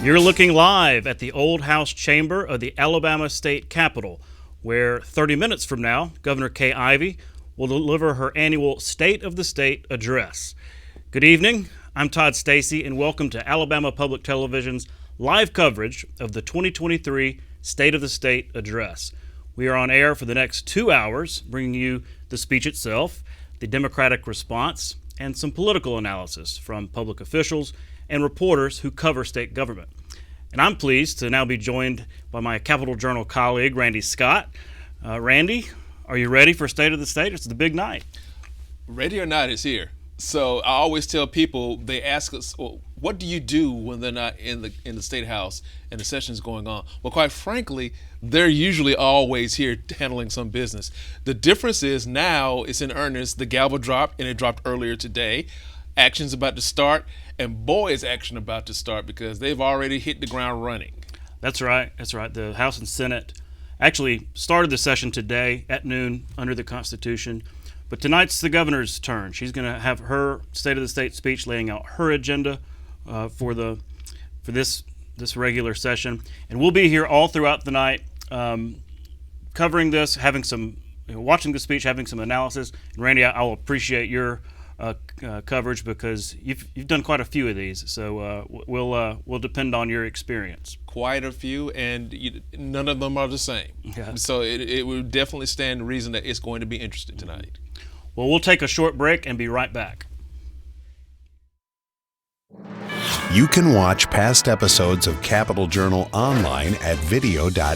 You're looking live at the Old House Chamber of the Alabama State Capitol, where 30 minutes from now, Governor Kay Ivey will deliver her annual State of the State address. Good evening. I'm Todd Stacy, and welcome to Alabama Public Television's live coverage of the 2023 State of the State address. We are on air for the next 2 hours, bringing you the speech itself, the Democratic response, and some political analysis from public officials and reporters who cover state government. And I'm pleased to now be joined by my Capitol Journal colleague, Randy Scott. Randy, are you ready for State of the State? It's the big night. Ready or not is here. So I always tell people, they ask us, well, what do you do when they're not in the State House and the session's going on? Well, quite frankly, they're usually always here handling some business. The difference is now it's in earnest. The gavel dropped, and it dropped earlier today. Action's about to start, and boy, is action about to start because they've already hit the ground running. That's right. The House and Senate actually started the session today at noon under the Constitution. But tonight's the governor's turn. She's going to have her State of the State speech laying out her agenda for this regular session. And we'll be here all throughout the night covering this, having some, watching the speech, having some analysis. And Randy, I'll appreciate your coverage because you've done quite a few of these, so we'll depend on your experience. Quite a few, and none of them are the same. Yeah. So it would definitely stand to reason that it's going to be interesting tonight. Well, we'll take a short break and be right back. You can watch past episodes of Capitol Journal online at video.aptv.org.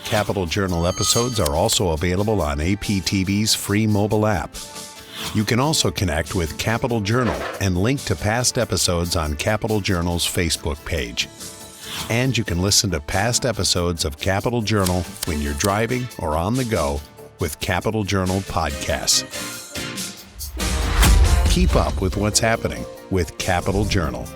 Capitol Journal episodes are also available on APTV's free mobile app. You can also connect with Capitol Journal and link to past episodes on Capitol Journal's Facebook page. And you can listen to past episodes of Capitol Journal when you're driving or on the go with Capitol Journal podcasts. Keep up with what's happening with Capitol Journal.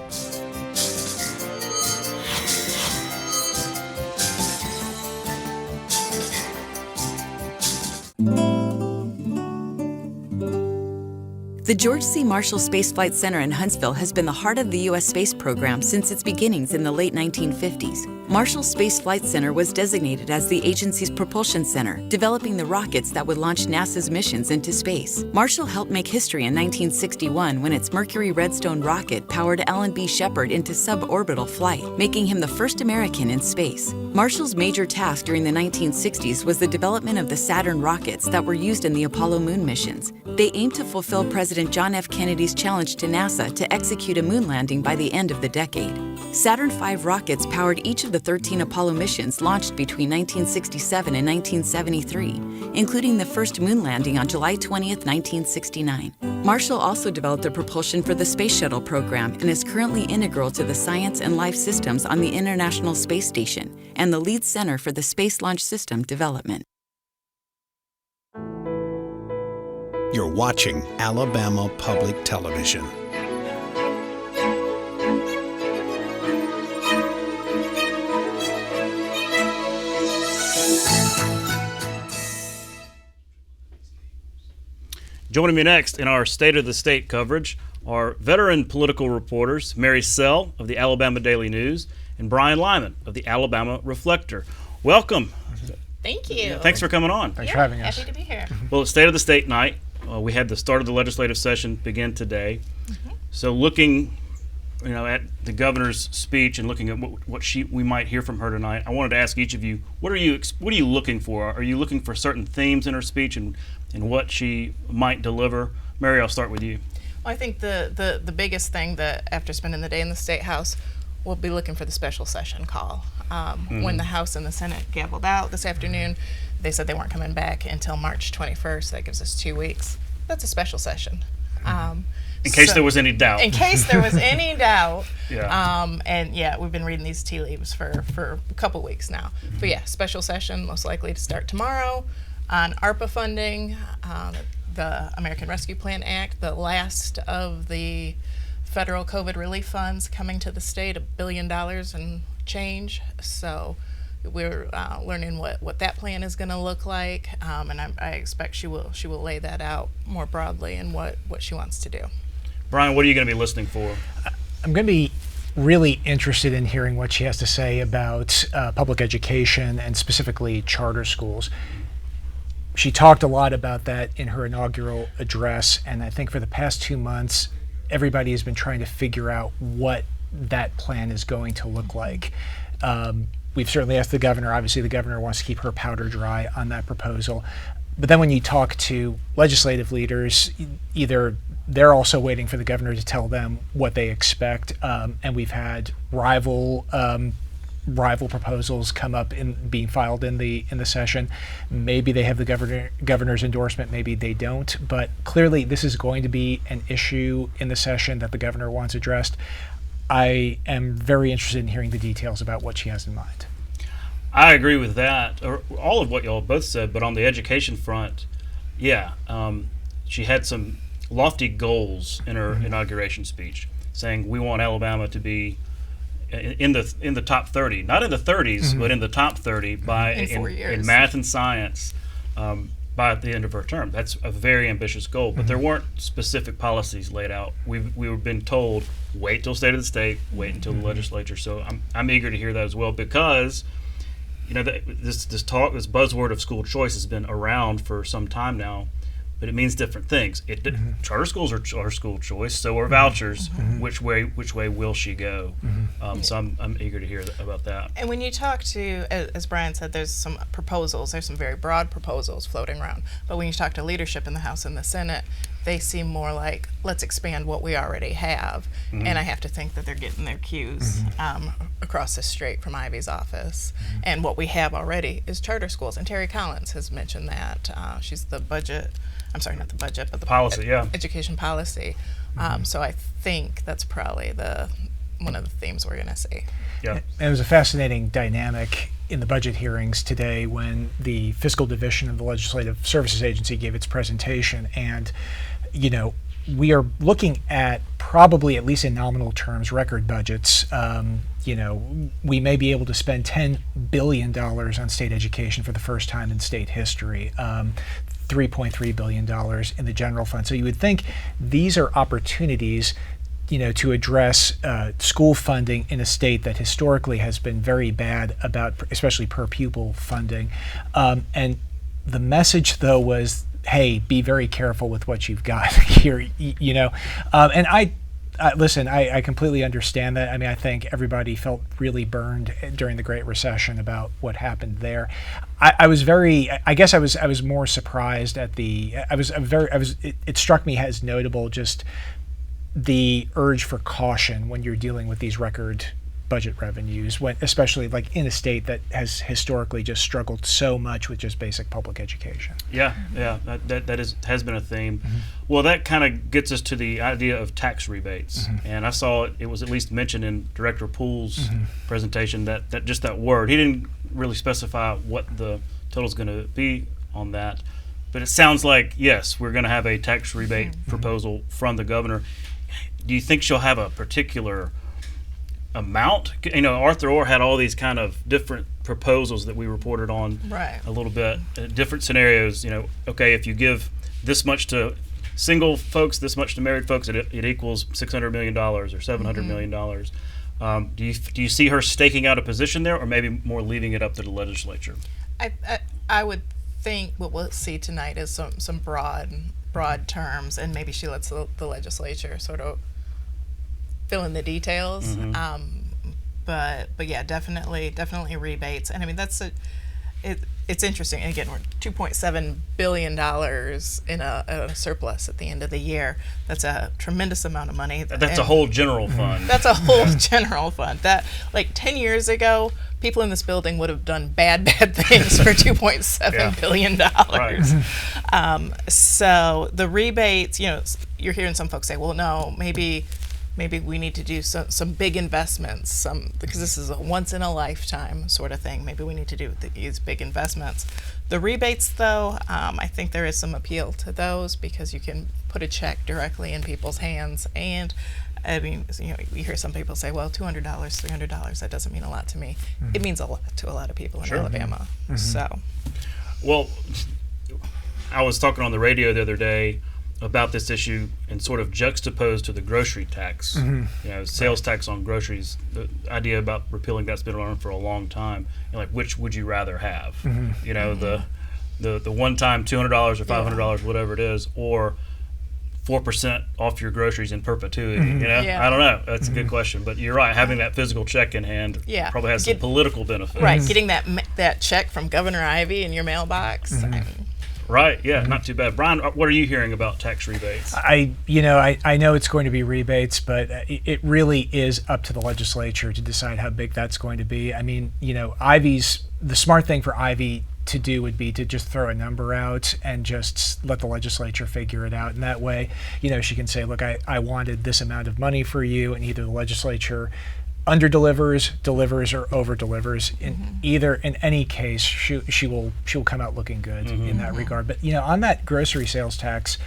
The George C. Marshall Space Flight Center in Huntsville has been the heart of the U.S. space program since its beginnings in the late 1950s. Marshall Space Flight Center was designated as the agency's propulsion center, developing the rockets that would launch NASA's missions into space. Marshall helped make history in 1961 when its Mercury Redstone rocket powered Alan B. Shepard into suborbital flight, making him the first American in space. Marshall's major task during the 1960s was the development of the Saturn rockets that were used in the Apollo moon missions. They aimed to fulfill President John F. Kennedy's challenge to NASA to execute a moon landing by the end of the decade. Saturn V rockets powered each of the 13 Apollo missions launched between 1967 and 1973, including the first moon landing on July 20, 1969. Marshall also developed the propulsion for the Space Shuttle program and is currently integral to the science and life systems on the International Space Station and the lead center for the Space Launch System development. You're watching Alabama Public Television. Joining me next in our State of the State coverage are veteran political reporters Mary Sell of the Alabama Daily News and Brian Lyman of the Alabama Reflector. Welcome. Thank you. Thanks for coming on. Thanks for having us. Happy to be here. Well, it's State of the State night. We had the start of the legislative session begin today. So looking at the governor's speech and looking at what we might hear from her tonight, I wanted to ask each of you, what are you looking for? Are you looking for certain themes in her speech and what she might deliver? Mary, I'll start with you. Well, I think the biggest thing that after spending the day in the State House, we'll be looking for the special session call. When the House and the Senate gavelled out this afternoon, they said they weren't coming back until March 21st. That gives us 2 weeks. That's a special session. In case there was any doubt. In case there was any doubt. Yeah. We've been reading these tea leaves for a couple weeks now. But yeah, special session most likely to start tomorrow on ARPA funding, the American Rescue Plan Act, the last of the federal COVID relief funds coming to the state, $1 billion and change. So we're learning what that plan is going to look like, and I expect she will lay that out more broadly and what she wants to do. Brian, what are you going to be listening for? I'm going to be really interested in hearing what she has to say about public education and specifically charter schools. She talked a lot about that in her inaugural address, and I think for the past 2 months, everybody has been trying to figure out what that plan is going to look like. We've certainly asked the governor. Obviously, the governor wants to keep her powder dry on that proposal. But then when you talk to legislative leaders, either they're also waiting for the governor to tell them what they expect, and we've had rival proposals come up in being filed in the session. Maybe they have the governor's endorsement, maybe they don't. But clearly, this is going to be an issue in the session that the governor wants addressed. I am very interested in hearing the details about what she has in mind. I agree with that, or all of what y'all both said, but on the education front, she had some lofty goals in her inauguration speech, saying we want Alabama to be in the top 30, not in the 30s, but in the top 30 by in 4 years. In math and science by the end of her term. That's a very ambitious goal, but there weren't specific policies laid out. We've been told wait till state of the state, wait until the legislature. So I'm eager to hear that as well, because this buzzword of school choice has been around for some time now, but it means different things. Charter schools are school choice, so are vouchers. Which way will she go? So I'm eager to hear about that. And when you talk to, as Brian said, there's some proposals. There's some very broad proposals floating around. But when you talk to leadership in the House and the Senate, they seem more like, let's expand what we already have. And I have to think that they're getting their cues across the street from Ivey's office. And what we have already is charter schools. And Terry Collins has mentioned that. She's the not the budget, but the policy, education policy. So I think that's probably one of the themes we're going to see. Yeah. And it was a fascinating dynamic in the budget hearings today when the fiscal division of the Legislative Services Agency gave its presentation. And, we are looking at probably, at least in nominal terms, record budgets. We may be able to spend $10 billion on state education for the first time in state history. $3.3 billion in the general fund. So you would think these are opportunities, to address school funding in a state that historically has been very bad about, especially per pupil funding. And the message, though, was, hey, be very careful with what you've got here, And listen, I completely understand that. I mean, I think everybody felt really burned during the Great Recession about what happened there. I was more surprised at it struck me as notable just the urge for caution when you're dealing with these record budget revenues, especially like in a state that has historically just struggled so much with just basic public education. Yeah, that has been a theme. Well, that kind of gets us to the idea of tax rebates, and I saw it was at least mentioned in Director Poole's presentation that just that word. He didn't really specify what the total's going to be on that, but it sounds like yes, we're going to have a tax rebate proposal from the governor. Do you think she'll have a particular amount? Arthur Orr had all these kind of different proposals that we reported on a little bit, different scenarios. Okay, if you give this much to single folks, this much to married folks, it equals $600 million or $700 million. Do you see her staking out a position there, or maybe more leaving it up to the legislature? I would think what we'll see tonight is some broad terms, and maybe she lets the legislature sort of fill in the details. But yeah, definitely rebates. And I mean, it's interesting. Again, we're $2.7 billion in a surplus at the end of the year. That's a tremendous amount of money. That's a whole general fund. That's a whole general fund. That, like 10 years ago, people in this building would have done bad things for $2.7 billion. Right. So the rebates, you're hearing some folks say, well, no, maybe we need to do some big investments, because this is a once in a lifetime sort of thing. Maybe we need to do these big investments. The rebates, though, I think there is some appeal to those because you can put a check directly in people's hands. And I mean, you hear some people say, well, $200, $300, that doesn't mean a lot to me. It means a lot to a lot of people in Alabama. So, well, I was talking on the radio the other day about this issue and sort of juxtaposed to the grocery tax, sales tax on groceries, the idea about repealing that's been around for a long time. Like, which would you rather have? The one-time $200 or $500, whatever it is, or 4% off your groceries in perpetuity. I don't know. That's a good question, but you're right. Having that physical check in hand probably has some political benefits. Right, getting that check from Governor Ivey in your mailbox. Right. Yeah. Not too bad. Brian, what are you hearing about tax rebates? I know it's going to be rebates, but it really is up to the legislature to decide how big that's going to be. I mean, the smart thing for Ivey to do would be to just throw a number out and just let the legislature figure it out. And that way, she can say, look, I wanted this amount of money for you, and either the legislature under-delivers, delivers, or over-delivers. In any case, she will come out looking good in that regard. But on that grocery sales tax,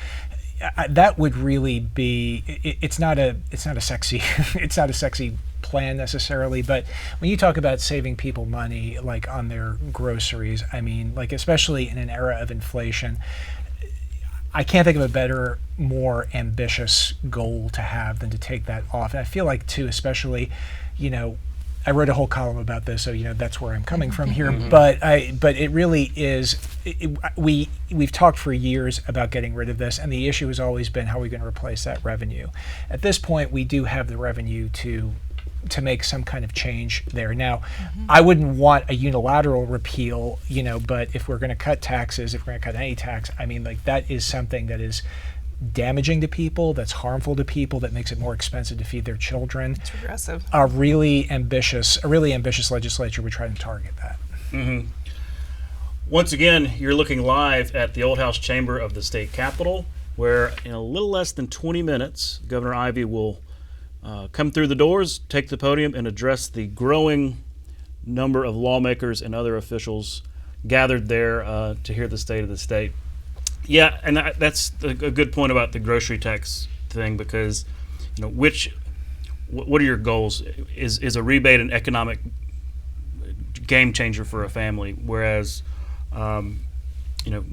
that would really be. It's not a sexy it's not a sexy plan necessarily. But when you talk about saving people money, like on their groceries, I mean, like especially in an era of inflation, I can't think of a better, more ambitious goal to have than to take that off. And I feel like too, especially, I wrote a whole column about this, so that's where I'm coming from here. But it really is. We've talked for years about getting rid of this, and the issue has always been how are we going to replace that revenue. At this point, we do have the revenue to make some kind of change there. Now, I wouldn't want a unilateral repeal, but if we're going to cut taxes, if we're going to cut any tax, I mean, like that is something that is damaging to people, that's harmful to people, that makes it more expensive to feed their children. It's regressive. A really ambitious legislature would try to target that. Once again, you're looking live at the Old House Chamber of the State Capitol, where in a little less than 20 minutes, Governor Ivey will come through the doors, take the podium, and address the growing number of lawmakers and other officials gathered there to hear the state of the state. Yeah, and that's a good point about the grocery tax thing, because what are your goals? Is a rebate an economic game changer for a family, whereas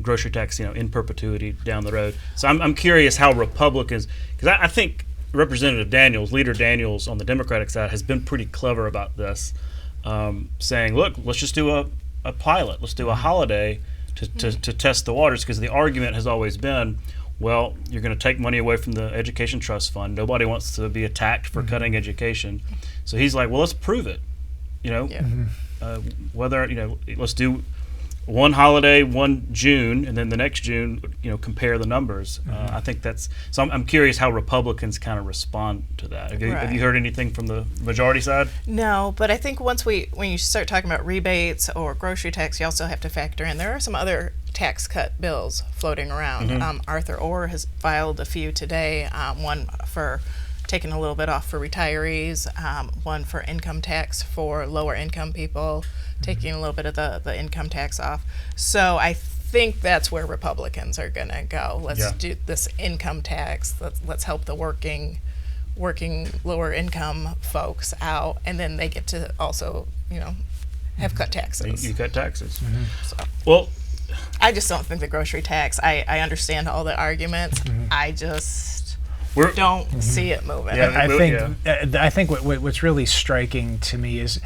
grocery tax in perpetuity down the road. So I'm curious how Republicans, because I think Representative Leader Daniels on the Democratic side has been pretty clever about this, saying, look, let's just do a pilot, let's do a holiday to test the waters, because the argument has always been, well, you're going to take money away from the Education Trust Fund. Nobody wants to be attacked for cutting education. So he's like, well, let's prove it. Let's do one holiday, one June, and then the next June, compare the numbers. I think that's, so I'm curious how Republicans kind of respond to that. Have you heard anything from the majority side? No, but I think when you start talking about rebates or grocery tax, you also have to factor in, there are some other tax cut bills floating around. Arthur Orr has filed a few today, one for taking a little bit off for retirees, one for income tax for lower income people, taking a little bit of the income tax off. So I think that's where Republicans are going to go. Let's do this income tax. Let's help the working lower income folks out, and then they get to also have cut taxes. You cut taxes. So, well, I just don't think the grocery tax. I understand all the arguments. I just don't see it moving. I think what's really striking to me is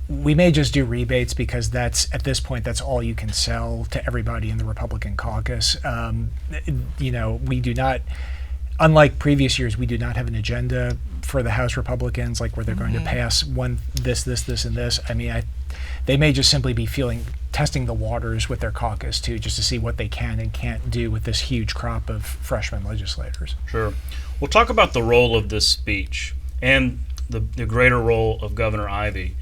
we may just do rebates because at this point that's all you can sell to everybody in the Republican caucus. We do not, unlike previous years, we do not have an agenda for the House Republicans, like where they're going to pass this, and this. I mean, they may just simply be testing the waters with their caucus too, just to see what they can and can't do with this huge crop of freshman legislators. Sure. We'll talk about the role of this speech and the greater role of Governor Ivey.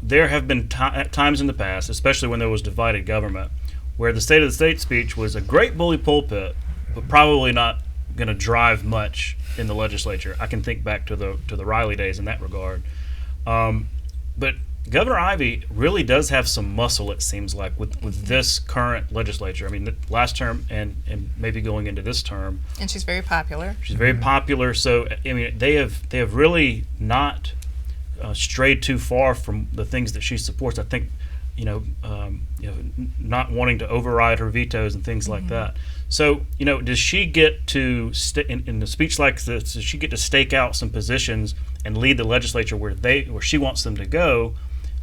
There have been times in the past, especially when there was divided government, where the State of the State speech was a great bully pulpit, but probably not going to drive much in the legislature. I can think back to the Riley days in that regard. But Governor Ivey really does have some muscle, it seems like, with this current legislature. I mean, the last term and maybe going into this term. And she's very popular. She's very popular. So, I mean, they have really not strayed too far from the things that she supports. I think, not wanting to override her vetoes and things like that. So, does she get to in a speech like this? Does she get to stake out some positions and lead the legislature where she wants them to go?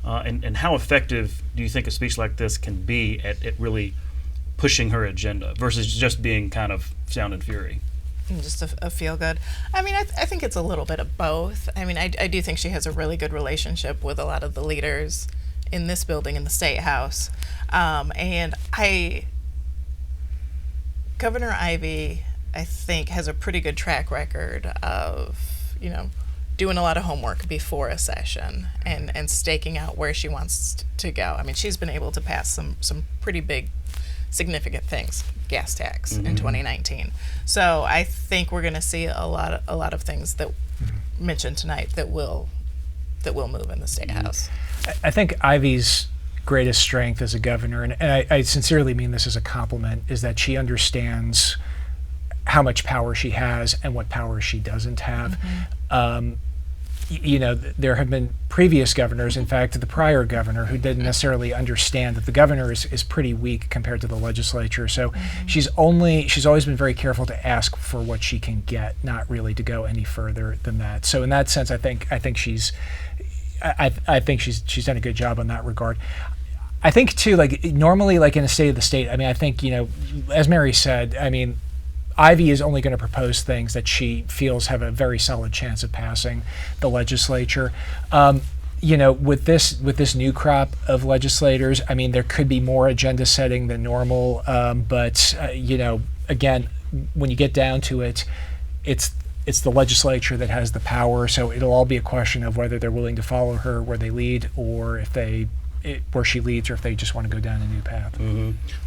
And how effective do you think a speech like this can be at really pushing her agenda versus just being kind of sound and fury? Just a feel good. I mean, I think it's a little bit of both. I mean, I do think she has a really good relationship with a lot of the leaders in this building, in the State House. Governor Ivey, I think, has a pretty good track record of, doing a lot of homework before a session and staking out where she wants to go. I mean, she's been able to pass some pretty big, significant things, gas tax in 2019. So I think we're going to see a lot of things that mentioned tonight that will move in the State House. I think Ivey's greatest strength as a governor, and I sincerely mean this as a compliment, is that she understands how much power she has and what power she doesn't have. There have been previous governors, in fact, the prior governor, who didn't necessarily understand that the governor is pretty weak compared to the legislature. So she's always been very careful to ask for what she can get, not really to go any further than that. So in that sense, I think she's done a good job on that regard. I think too, like normally, like in a state of the state, I mean, I think, as Mary said, I mean, Ivey is only going to propose things that she feels have a very solid chance of passing the legislature. With this new crop of legislators, I mean, there could be more agenda setting than normal. But again, when you get down to it, it's the legislature that has the power. So it'll all be a question of whether they're willing to follow her where they lead, or where she leads, or if they just want to go down a new path.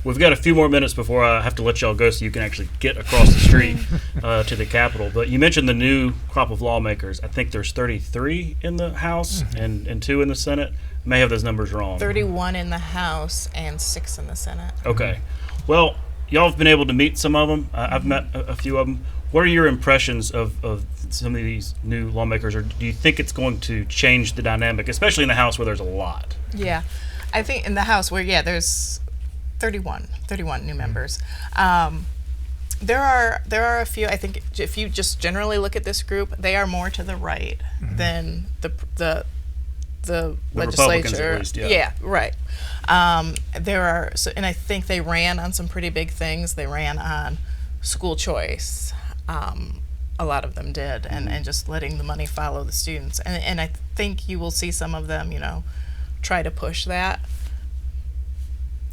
We've got a few more minutes before I have to let y'all go so you can actually get across the street to the Capitol. But you mentioned the new crop of lawmakers. I think there's 33 in the House and 2 in the Senate. I may have those numbers wrong. 31 in the House and 6 in the Senate. Okay. Well, y'all have been able to meet some of them. I've met a few of them. What are your impressions of some of these new lawmakers, or do you think it's going to change the dynamic, especially in the House where there's a lot? Yeah, I think in the House where, there's 31 new members. There are a few. I think if you just generally look at this group, they are more to the right than the legislature. Republicans, at least, yeah, right. There are, and I think they ran on some pretty big things. They ran on school choice. A lot of them did, and just letting the money follow the students. And I think you will see some of them, try to push that.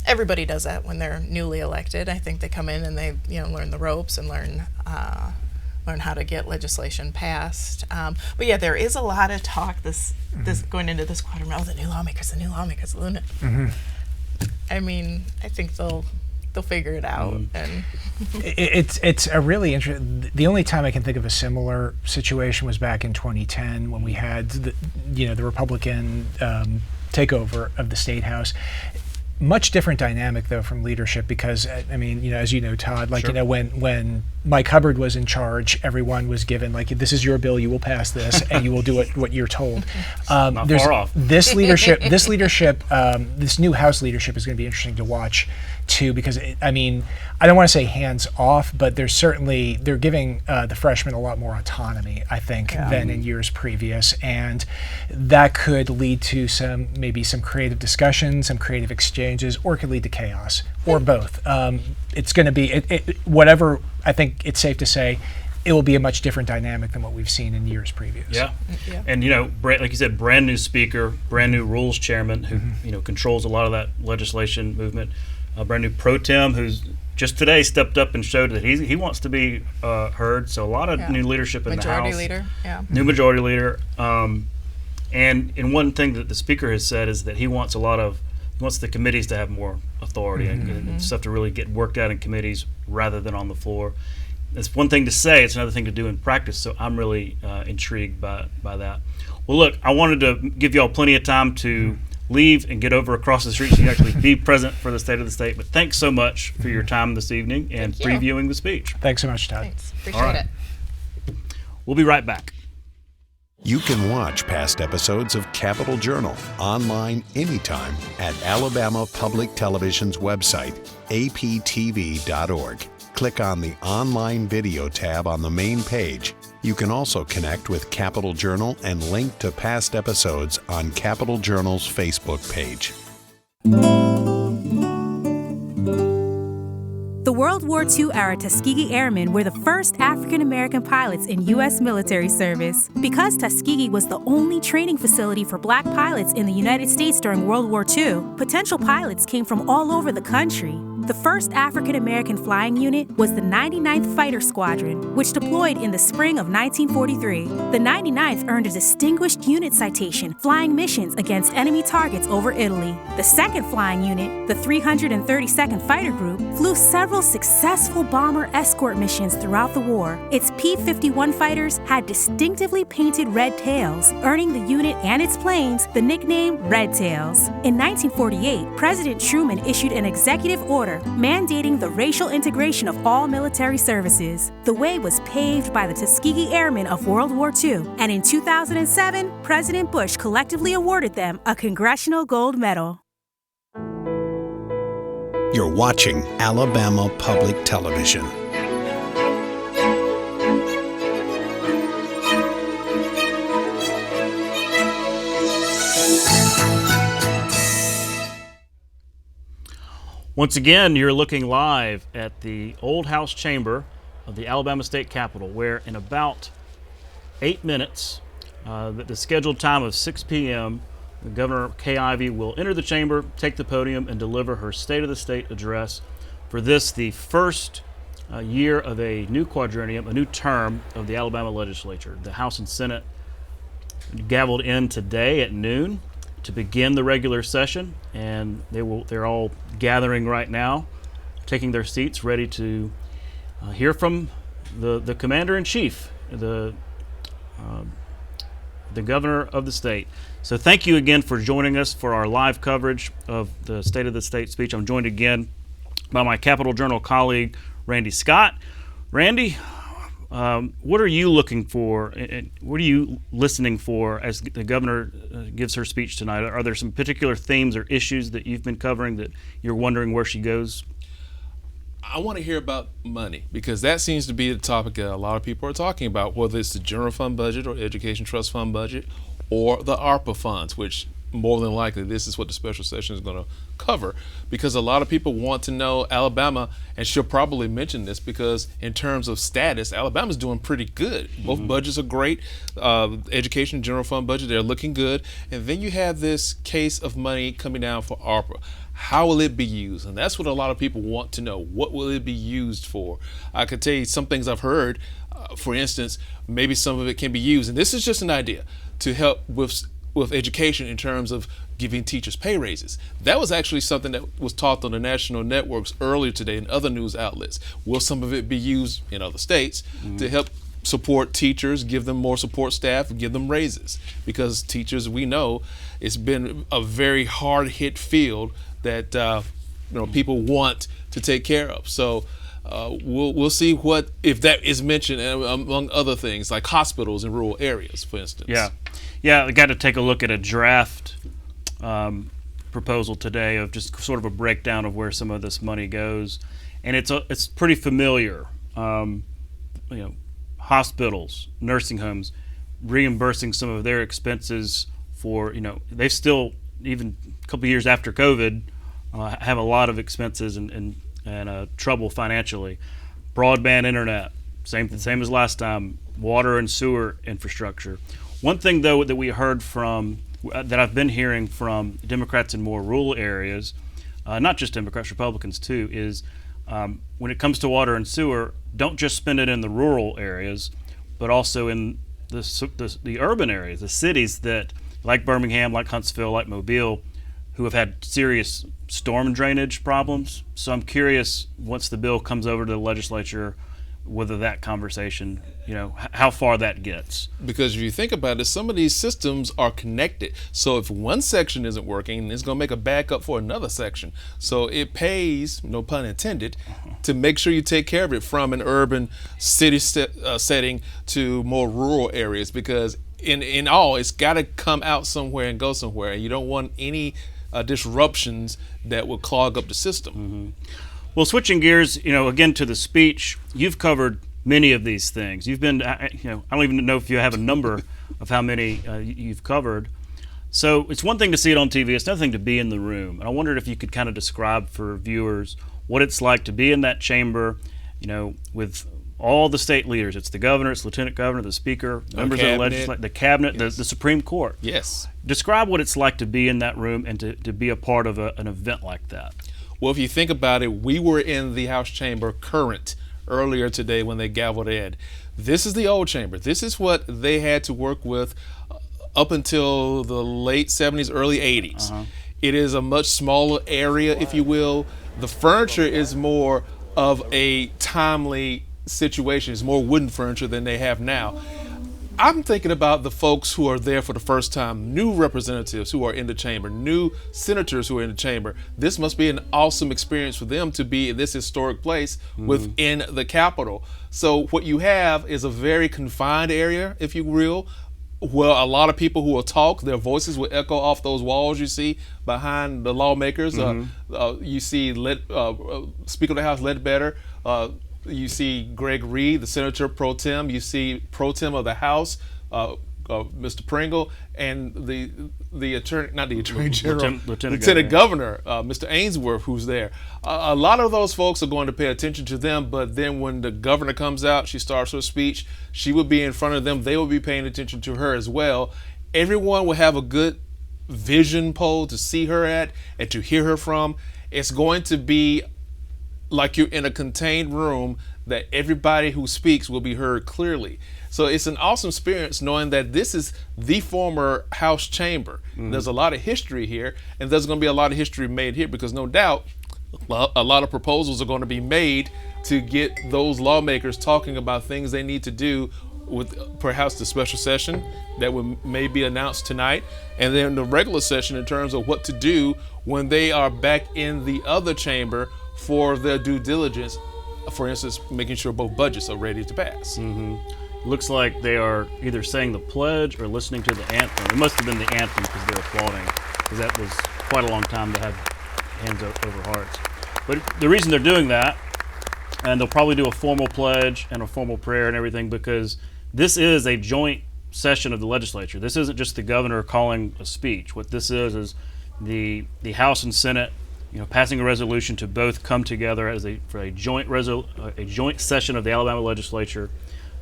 Everybody does that when they're newly elected. I think they come in and they, learn the ropes and learn how to get legislation passed. But yeah, there is a lot of talk this going into this quadrennial. Oh, the new lawmakers. I mean, I think they'll figure it out. And it's a really interesting. The only time I can think of a similar situation was back in 2010 when we had the Republican takeover of the State House. Much different dynamic though from leadership, because I mean, as you know, Todd, like Sure. When Mike Hubbard was in charge, everyone was given like, this is your bill, you will pass this, and you will do what you're told. Not far off. This new House leadership is going to be interesting to watch too, because I mean, I don't want to say hands off, but they're giving the freshmen a lot more autonomy, I think, than in years previous, and that could lead to maybe some creative discussions, some creative exchanges, or it could lead to chaos, or both. It's going to be whatever. I think it's safe to say it will be a much different dynamic than what we've seen in years previous. Yeah. And like you said, brand new speaker, brand new rules chairman who controls a lot of that legislation movement. A brand new pro tem who's just today stepped up and showed that he wants to be heard. So a lot of new leadership in the House. Majority leader, New majority leader. And one thing that the speaker has said is that he wants the committees to have more authority and stuff to really get worked out in committees rather than on the floor. It's one thing to say, it's another thing to do in practice. So I'm really intrigued by that. Well, look, I wanted to give y'all plenty of time to leave and get over across the street so you can actually be present for the State of the State. But thanks so much for your time this evening and previewing the speech. Thanks so much, Todd. Thanks. Appreciate it. We'll be right back. You can watch past episodes of Capitol Journal online anytime at Alabama Public Television's website, aptv.org. Click on the Online Video tab on the main page. You can also connect with Capitol Journal and link to past episodes on Capitol Journal's Facebook page. The World War II-era Tuskegee Airmen were the first African-American pilots in U.S. military service. Because Tuskegee was the only training facility for black pilots in the United States during World War II, potential pilots came from all over the country. The first African-American flying unit was the 99th Fighter Squadron, which deployed in the spring of 1943. The 99th earned a Distinguished Unit Citation, flying missions against enemy targets over Italy. The second flying unit, the 332nd Fighter Group, flew several successful bomber escort missions throughout the war. Its P-51 fighters had distinctively painted red tails, earning the unit and its planes the nickname Red Tails. In 1948, President Truman issued an executive order mandating the racial integration of all military services. The way was paved by the Tuskegee Airmen of World War II, and in 2007, President Bush collectively awarded them a Congressional Gold Medal. You're watching Alabama Public Television. Once again, you're looking live at the Old House Chamber of the Alabama State Capitol, where in about 8 minutes, the scheduled time of 6 p.m., Governor Kay Ivey will enter the chamber, take the podium, and deliver her State of the State address. For this, the first year of a new quadrennium, a new term of the Alabama legislature. The House and Senate gavelled in today at noon to begin the regular session, and they're all gathering right now, taking their seats, ready to hear from the commander-in-chief, the governor of the state. So thank you again for joining us for our live coverage of the State of the State speech. I'm joined again by my Capitol Journal colleague, Randy Scott. Randy, what are you looking for, and what are you listening for as the governor gives her speech tonight? Are there some particular themes or issues that you've been covering that you're wondering where she goes? I want to hear about money, because that seems to be the topic that a lot of people are talking about, whether it's the general fund budget or education trust fund budget or the ARPA funds, which more than likely this is what the special session is going to cover, because a lot of people want to know Alabama, and she'll probably mention this because in terms of status, Alabama's doing pretty good. Both budgets are great. Education general fund budget, they're looking good. And then you have this case of money coming down for ARPA. How will it be used? And that's what a lot of people want to know. What will it be used for? I could tell you some things I've heard. For instance, maybe some of it can be used, and this is just an idea, to help with education in terms of giving teachers pay raises. That was actually something that was taught on the national networks earlier today and other news outlets. Will some of it be used in other states to help support teachers, give them more support staff, give them raises? Because teachers, we know, it's been a very hard hit field that people want to take care of. So we'll see what if that is mentioned, among other things like hospitals in rural areas, for instance. Yeah, I got to take a look at a draft proposal today of just sort of a breakdown of where some of this money goes, and it's pretty familiar. Hospitals, nursing homes, reimbursing some of their expenses for they still, even a couple of years after COVID, have a lot of expenses and trouble financially. Broadband internet, same as last time. Water and sewer infrastructure. One thing, though, that we heard that I've been hearing from Democrats in more rural areas, not just Democrats, Republicans too, is when it comes to water and sewer, don't just spend it in the rural areas, but also in the urban areas, the cities that, like Birmingham, like Huntsville, like Mobile, who have had serious storm drainage problems. So I'm curious, once the bill comes over to the legislature, whether that conversation, how far that gets. Because if you think about it, some of these systems are connected. So if one section isn't working, it's going to make a backup for another section. So it pays, no pun intended, to make sure you take care of it from an urban city setting to more rural areas, because in all, it's got to come out somewhere and go somewhere. You don't want any disruptions that would clog up the system. Mm-hmm. Well, switching gears, again to the speech, you've covered many of these things. You've been, I don't even know if you have a number of how many you've covered. So it's one thing to see it on TV, it's another thing to be in the room. And I wondered if you could kind of describe for viewers what it's like to be in that chamber, with all the state leaders. It's the governor, it's lieutenant governor, the speaker, members of the legislature, the cabinet, yes. the Supreme Court. Yes. Describe what it's like to be in that room and to be a part of an event like that. Well, if you think about it, we were in the House chamber current earlier today when they gavelled in. This is the old chamber. This is what they had to work with up until the late 70s, early 80s. Uh-huh. It is a much smaller area, if you will. The furniture is more of a timely situation. It's more wooden furniture than they have now. I'm thinking about the folks who are there for the first time, new representatives who are in the chamber, new senators who are in the chamber. This must be an awesome experience for them to be in this historic place within the Capitol. So what you have is a very confined area, if you will. Well, a lot of people who will talk, their voices will echo off those walls you see behind the lawmakers. You see Speaker of the House Ledbetter. You see Greg Reed, the Senator Pro Tem. You see Pro Tem of the House, Mr. Pringle, and the attorney, not the Attorney General, Lieutenant Governor, Mr. Ainsworth, who's there. A lot of those folks are going to pay attention to them, but then when the governor comes out, she starts her speech, she will be in front of them. They will be paying attention to her as well. Everyone will have a good vision pole to see her at and to hear her from. It's going to be like you're in a contained room that everybody who speaks will be heard clearly. So it's an awesome experience knowing that this is the former House chamber. There's a lot of history here, and there's going to be a lot of history made here because no doubt a lot of proposals are going to be made to get those lawmakers talking about things they need to do with perhaps the special session that may be announced tonight, and then the regular session in terms of what to do when they are back in the other chamber for their due diligence, for instance, making sure both budgets are ready to pass. Looks like they are either saying the pledge or listening to the anthem. It must have been the anthem because they're applauding, because that was quite a long time to have hands over hearts. But the reason they're doing that, and they'll probably do a formal pledge and a formal prayer and everything, because this is a joint session of the legislature. This isn't just the governor calling a speech. What this is the House and Senate passing a resolution to both come together for a joint session of the Alabama legislature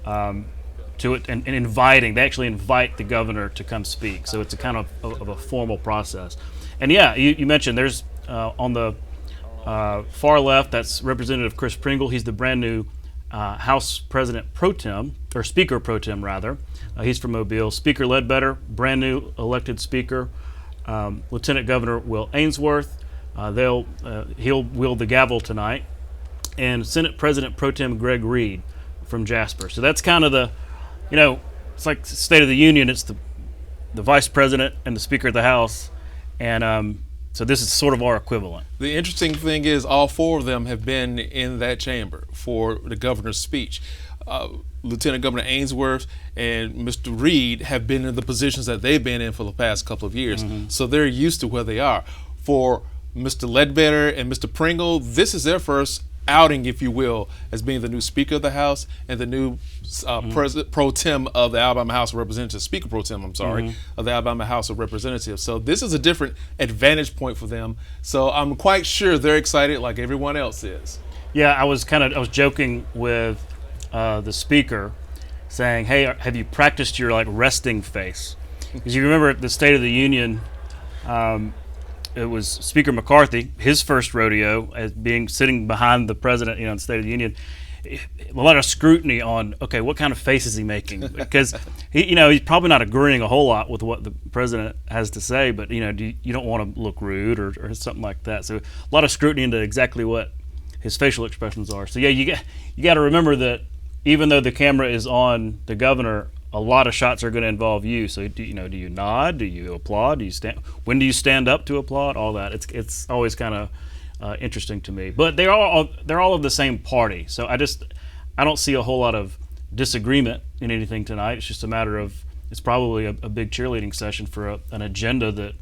to it, and inviting. They actually invite the governor to come speak. So it's a kind of a formal process. And yeah, you mentioned there's on the far left, that's Representative Chris Pringle. He's the brand new House President Pro Tem, or Speaker Pro Tem rather. He's from Mobile. Speaker Ledbetter, brand new elected Speaker. Lieutenant Governor Will Ainsworth. He'll wield the gavel tonight, and Senate President Pro Tem Greg Reed from Jasper. So that's kind of it's like State of the Union. It's the Vice President and the Speaker of the House, and so this is sort of our equivalent. The interesting thing is all four of them have been in that chamber for the governor's speech. Lieutenant Governor Ainsworth and Mr. Reed have been in the positions that they've been in for the past couple of years, so they're used to where they are. For Mr. Ledbetter and Mr. Pringle, this is their first outing, if you will, as being the new Speaker of the House and the new President Pro Tem of the Alabama House of Representatives, Speaker Pro Tem, of the Alabama House of Representatives. So this is a different advantage point for them. So I'm quite sure they're excited like everyone else is. Yeah, I was joking with the Speaker, saying, "Hey, have you practiced your resting face?" Because you remember at the State of the Union, it was Speaker McCarthy, his first rodeo as sitting behind the president, in the State of the Union. A lot of scrutiny on, okay, what kind of face is he making? Because he's probably not agreeing a whole lot with what the president has to say, but you don't want to look rude or something like that. So a lot of scrutiny into exactly what his facial expressions are. So yeah, you got to remember that even though the camera is on the governor, a lot of shots are going to involve you. So do you nod? Do you applaud? Do you stand? When do you stand up to applaud? All that. It's always kind of interesting to me. But they're all of the same party. So I don't see a whole lot of disagreement in anything tonight. It's just a matter of it's probably a big cheerleading session for an agenda that,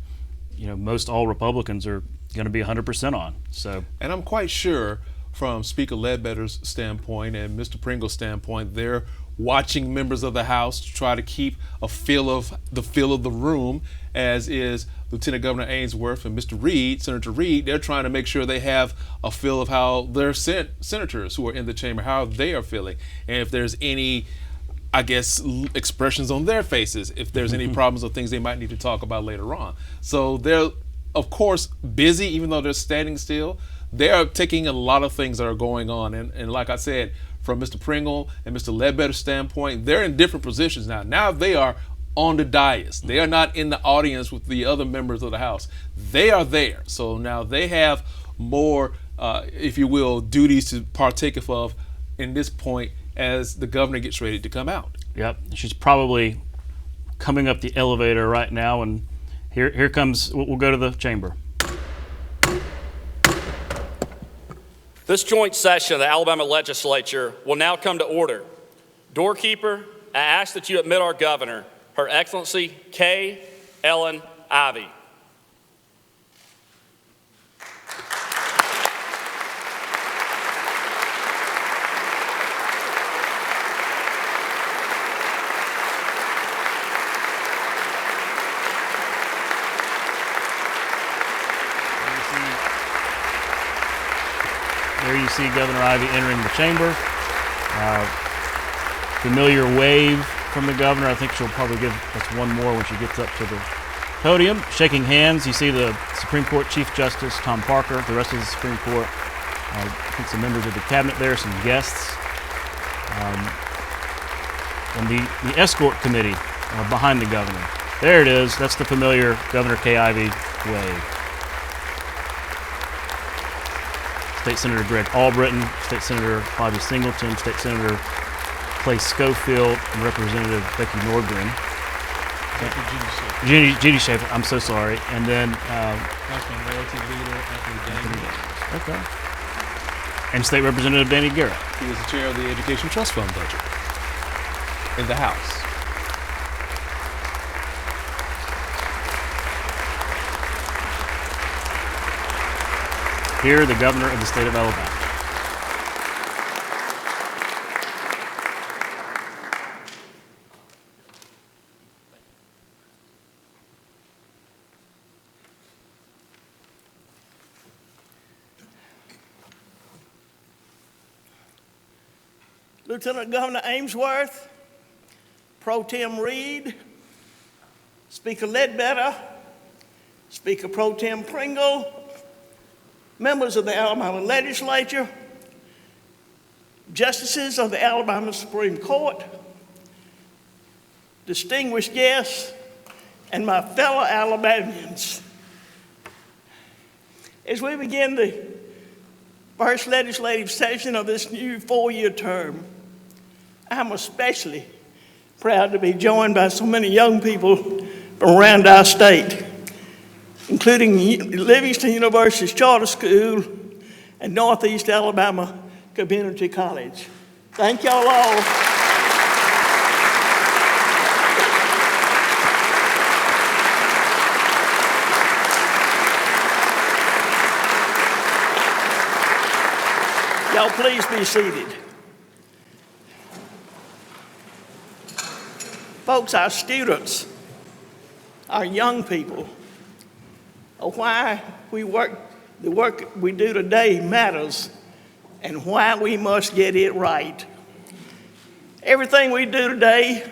most all Republicans are going to be 100% on. So, and I'm quite sure from Speaker Ledbetter's standpoint and Mr. Pringle's standpoint, they're watching members of the House to try to keep a feel of the room, as is Lieutenant Governor Ainsworth and Mr. Reed, Senator Reed. They're trying to make sure they have a feel of how their senators who are in the chamber, how they are feeling, and if there's any, I guess, expressions on their faces, if there's any problems or things they might need to talk about later on. So they're, of course, busy, even though they're standing still. They are taking a lot of things that are going on. And like I said, from Mr. Pringle and Mr. Ledbetter's standpoint, they're in different positions now. Now they are on the dais. They are not in the audience with the other members of the House. They are there. So now they have more, if you will, duties to partake of in this point as the governor gets ready to come out. Yep. She's probably coming up the elevator right now, and here comes, we'll go to the chamber. This joint session of the Alabama Legislature will now come to order. Doorkeeper, I ask that you admit our governor, Her Excellency K. Ellen Ivey. There you see Governor Ivey entering the chamber. Familiar wave from the governor. I think she'll probably give us one more when she gets up to the podium. Shaking hands, you see the Supreme Court Chief Justice Tom Parker, the rest of the Supreme Court. I think some members of the cabinet there, some guests. And the escort committee behind the governor. There it is. That's the familiar Governor Kay Ivey wave. State Senator Greg Albritton, State Senator Bobby Singleton, State Senator Clay Schofield, and Representative Becky Nordgren. Judy Schaefer, I'm so sorry. And then okay. And State Representative Danny Garrett. He is the chair of the Education Trust Fund budget in the House. Here, the governor of the state of Alabama. Lieutenant Governor Ainsworth, Pro Tem Reed, Speaker Ledbetter, Speaker Pro Tem Pringle, members of the Alabama Legislature, justices of the Alabama Supreme Court, distinguished guests, and my fellow Alabamians. As we begin the first legislative session of this new four-year term, I'm especially proud to be joined by so many young people from around our state, including Livingston University's charter school and Northeast Alabama Community College. Thank y'all all. Y'all please be seated. Folks, our students, our young people, why the work we do today matters and why we must get it right. Everything we do today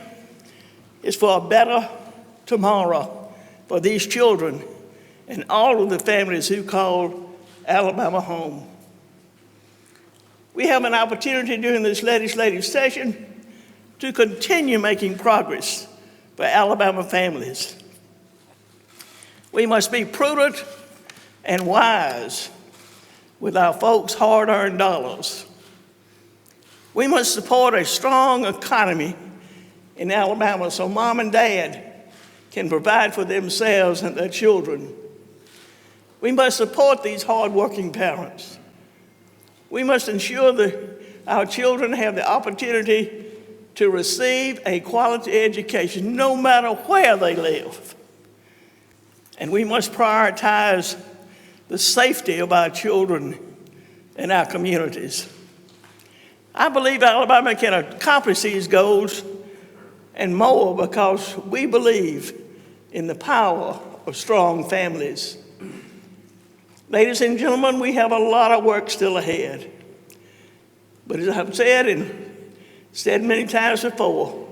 is for a better tomorrow for these children and all of the families who call Alabama home. We have an opportunity during this legislative session to continue making progress for Alabama families. We must be prudent and wise with our folks' hard-earned dollars. We must support a strong economy in Alabama so mom and dad can provide for themselves and their children. We must support these hard-working parents. We must ensure that our children have the opportunity to receive a quality education no matter where they live. And we must prioritize the safety of our children and our communities. I believe Alabama can accomplish these goals and more because we believe in the power of strong families. Ladies and gentlemen, we have a lot of work still ahead. But as I've said and said many times before,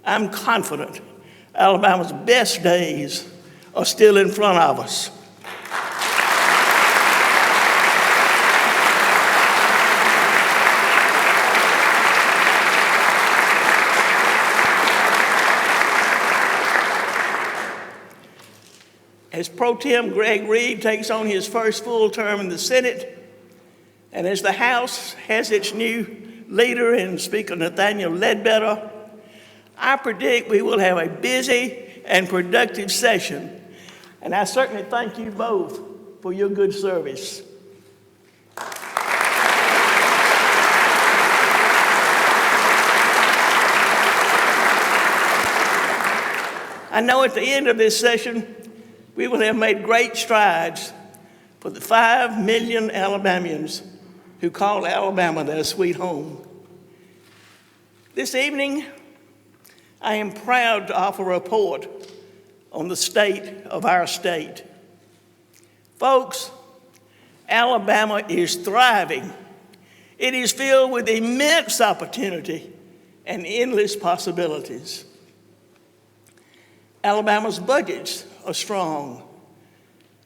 I'm confident Alabama's best days are still in front of us. As Pro Tem Greg Reed takes on his first full term in the Senate, and as the House has its new leader in Speaker Nathaniel Ledbetter, I predict we will have a busy and productive session, and I certainly thank you both for your good service. I know at the end of this session, we will have made great strides for the 5 million Alabamians who call Alabama their sweet home. This evening, I am proud to offer a report on the state of our state. Folks, Alabama is thriving. It is filled with immense opportunity and endless possibilities. Alabama's budgets are strong.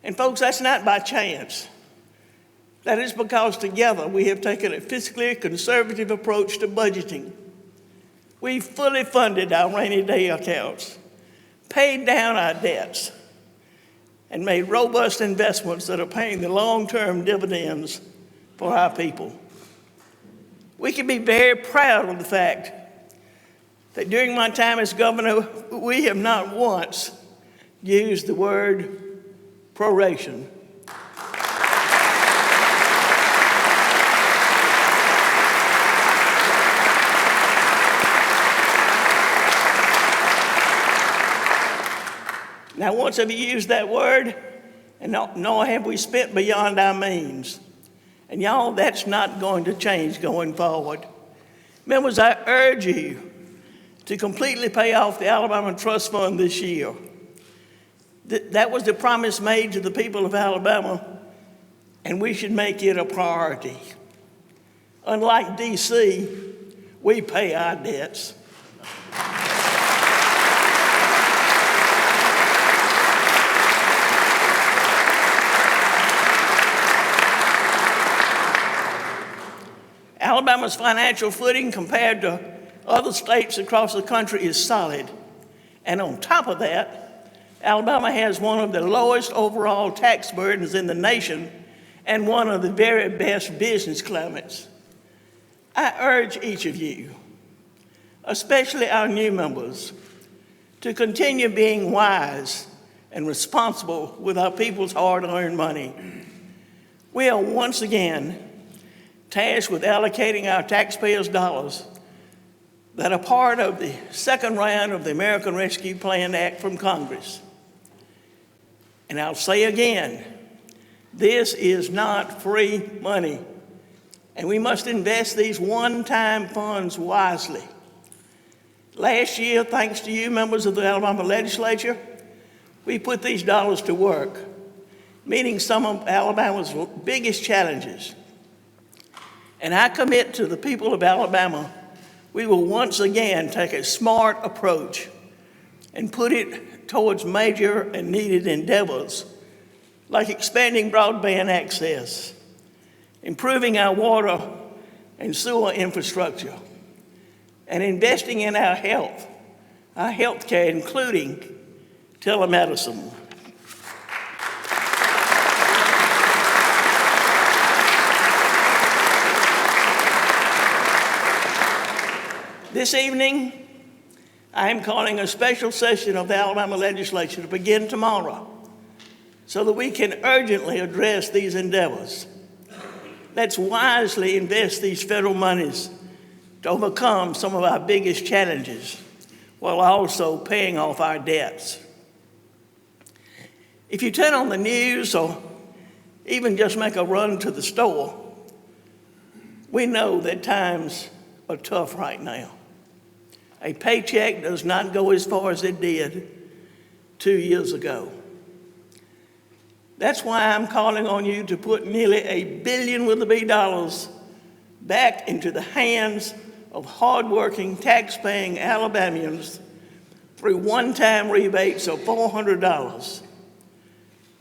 And folks, that's not by chance. That is because together we have taken a fiscally conservative approach to budgeting. We fully funded our rainy day accounts, paid down our debts, and made robust investments that are paying the long-term dividends for our people. We can be very proud of the fact that during my time as governor, we have not once used the word proration. Now, once have you used that word, and nor have we spent beyond our means. And y'all, that's not going to change going forward. Members, I urge you to completely pay off the Alabama Trust Fund this year. That was the promise made to the people of Alabama, and we should make it a priority. Unlike D.C., we pay our debts. Alabama's financial footing compared to other states across the country is solid. And on top of that, Alabama has one of the lowest overall tax burdens in the nation and one of the very best business climates. I urge each of you, especially our new members, to continue being wise and responsible with our people's hard-earned money. We are once again tasked with allocating our taxpayers' dollars that are part of the second round of the American Rescue Plan Act from Congress. And I'll say again, this is not free money, and we must invest these one-time funds wisely. Last year, thanks to you, members of the Alabama legislature, we put these dollars to work, meeting some of Alabama's biggest challenges. And I commit to the people of Alabama, we will once again take a smart approach and put it towards major and needed endeavors like expanding broadband access, improving our water and sewer infrastructure, and investing in our health care, including telemedicine. This evening, I am calling a special session of the Alabama legislature to begin tomorrow so that we can urgently address these endeavors. Let's wisely invest these federal monies to overcome some of our biggest challenges while also paying off our debts. If you turn on the news or even just make a run to the store, we know that times are tough right now. A paycheck does not go as far as it did 2 years ago. That's why I'm calling on you to put nearly $1 billion with a B dollars back into the hands of hardworking, tax-paying Alabamians through one-time rebates of $400.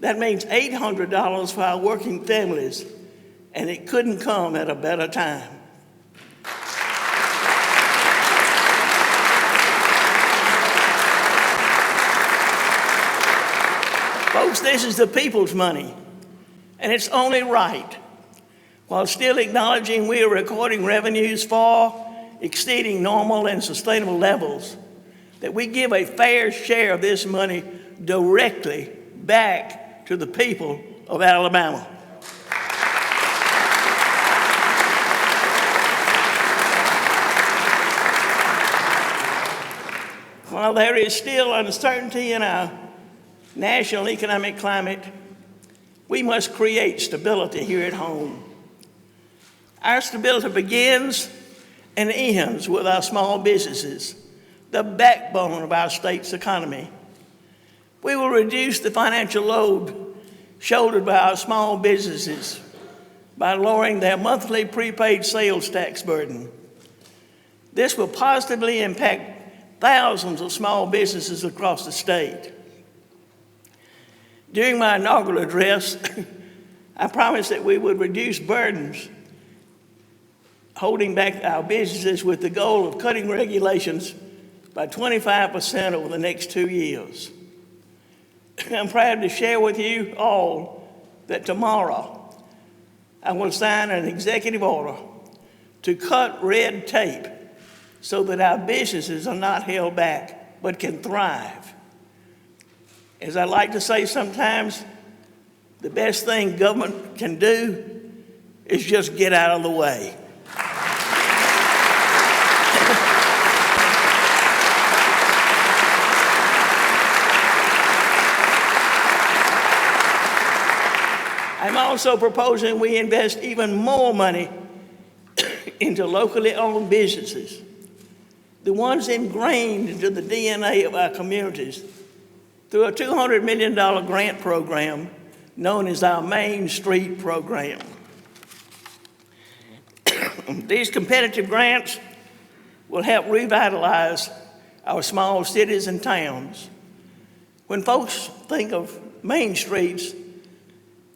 That means $800 for our working families, and it couldn't come at a better time. Folks, this is the people's money, and it's only right, while still acknowledging we are recording revenues far exceeding normal and sustainable levels, that we give a fair share of this money directly back to the people of Alabama. While there is still uncertainty in our national economic climate, we must create stability here at home. Our stability begins and ends with our small businesses, the backbone of our state's economy. We will reduce the financial load shouldered by our small businesses by lowering their monthly prepaid sales tax burden. This will positively impact thousands of small businesses across the state. During my inaugural address, I promised that we would reduce burdens holding back our businesses with the goal of cutting regulations by 25% over the next 2 years. I'm proud to share with you all that tomorrow I will sign an executive order to cut red tape so that our businesses are not held back but can thrive. As I like to say sometimes, the best thing government can do is just get out of the way. I'm also proposing we invest even more money into locally owned businesses, the ones ingrained into the DNA of our communities, through a $200 million grant program known as our Main Street program. These competitive grants will help revitalize our small cities and towns. When folks think of main streets,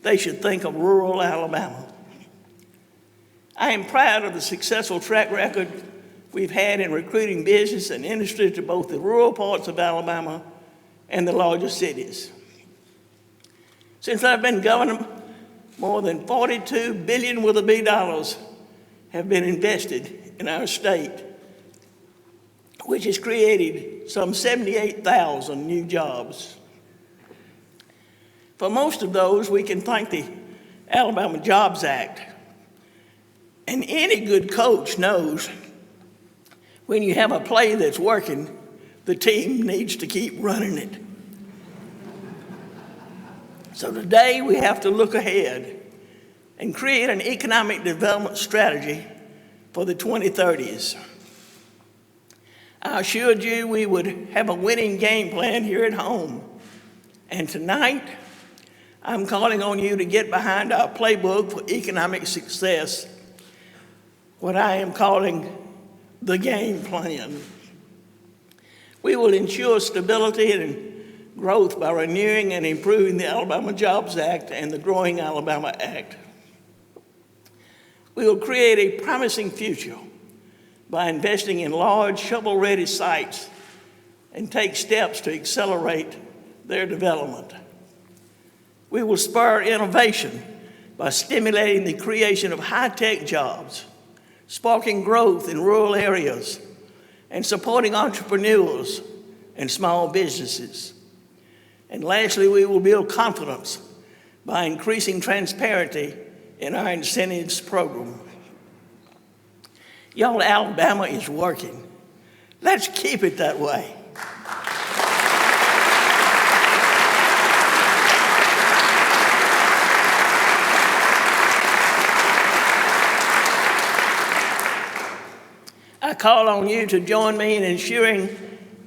they should think of rural Alabama. I am proud of the successful track record we've had in recruiting business and industry to both the rural parts of Alabama and the larger cities. Since I've been governor, more than $42 billion with a B dollars have been invested in our state, which has created some 78,000 new jobs. For most of those, we can thank the Alabama Jobs Act. And any good coach knows when you have a play that's working, the team needs to keep running it. So today we have to look ahead and create an economic development strategy for the 2030s. I assured you we would have a winning game plan here at home. And tonight, I'm calling on you to get behind our playbook for economic success, what I am calling the game plan. We will ensure stability and growth by renewing and improving the Alabama Jobs Act and the Growing Alabama Act. We will create a promising future by investing in large shovel-ready sites and take steps to accelerate their development. We will spur innovation by stimulating the creation of high-tech jobs, sparking growth in rural areas, and supporting entrepreneurs and small businesses. And lastly, we will build confidence by increasing transparency in our incentives program. Y'all, Alabama is working. Let's keep it that way. I call on you to join me in ensuring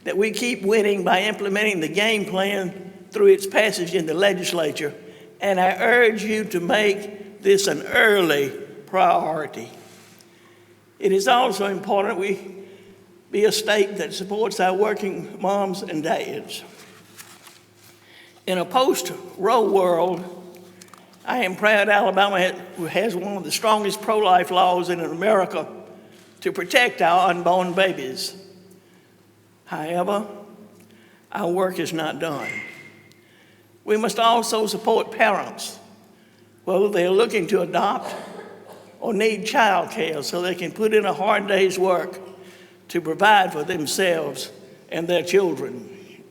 that we keep winning by implementing the game plan through its passage in the legislature, and I urge you to make this an early priority. It is also important we be a state that supports our working moms and dads. In a post-Roe world, I am proud Alabama has one of the strongest pro-life laws in America to protect our unborn babies. However, our work is not done. We must also support parents, whether they're looking to adopt or need child care, so they can put in a hard day's work to provide for themselves and their children.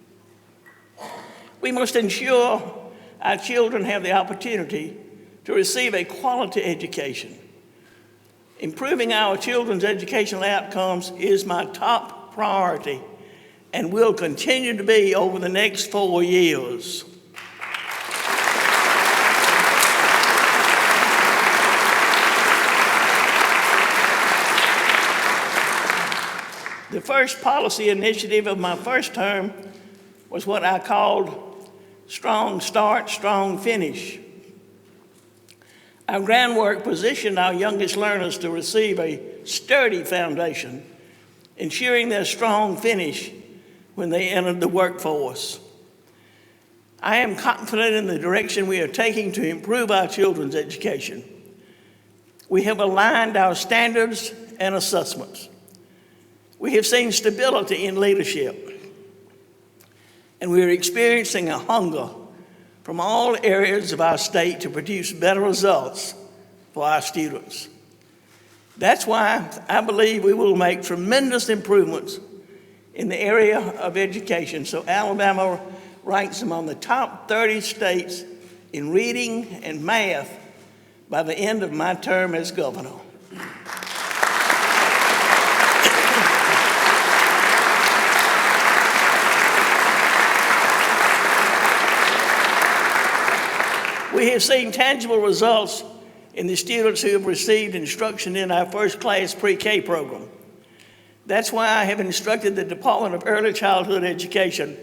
We must ensure our children have the opportunity to receive a quality education. Improving our children's educational outcomes is my top priority and will continue to be over the next 4 years. The first policy initiative of my first term was what I called Strong Start, Strong Finish. Our groundwork positioned our youngest learners to receive a sturdy foundation, ensuring their strong finish when they entered the workforce. I am confident in the direction we are taking to improve our children's education. We have aligned our standards and assessments. We have seen stability in leadership, and we are experiencing a hunger from all areas of our state to produce better results for our students. That's why I believe we will make tremendous improvements in the area of education, so Alabama ranks among the top 30 states in reading and math by the end of my term as governor. We have seen tangible results in the students who have received instruction in our first-class pre-K program. That's why I have instructed the Department of Early Childhood Education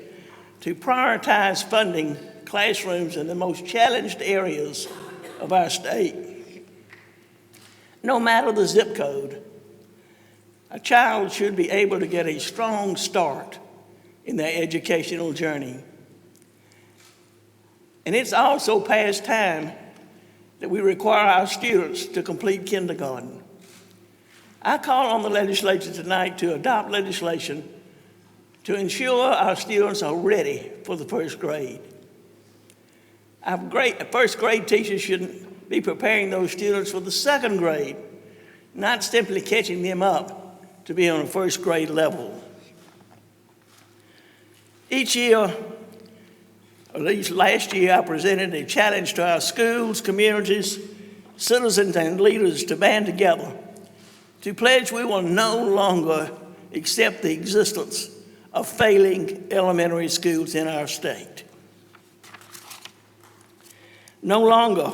to prioritize funding classrooms in the most challenged areas of our state. No matter the zip code, a child should be able to get a strong start in their educational journey. And it's also past time that we require our students to complete kindergarten. I call on the legislature tonight to adopt legislation to ensure our students are ready for the first grade. Our first grade teachers should be preparing those students for the second grade, not simply catching them up to be on a first grade level. Each year, at least last year, I presented a challenge to our schools, communities, citizens, and leaders to band together to pledge we will no longer accept the existence of failing elementary schools in our state. No longer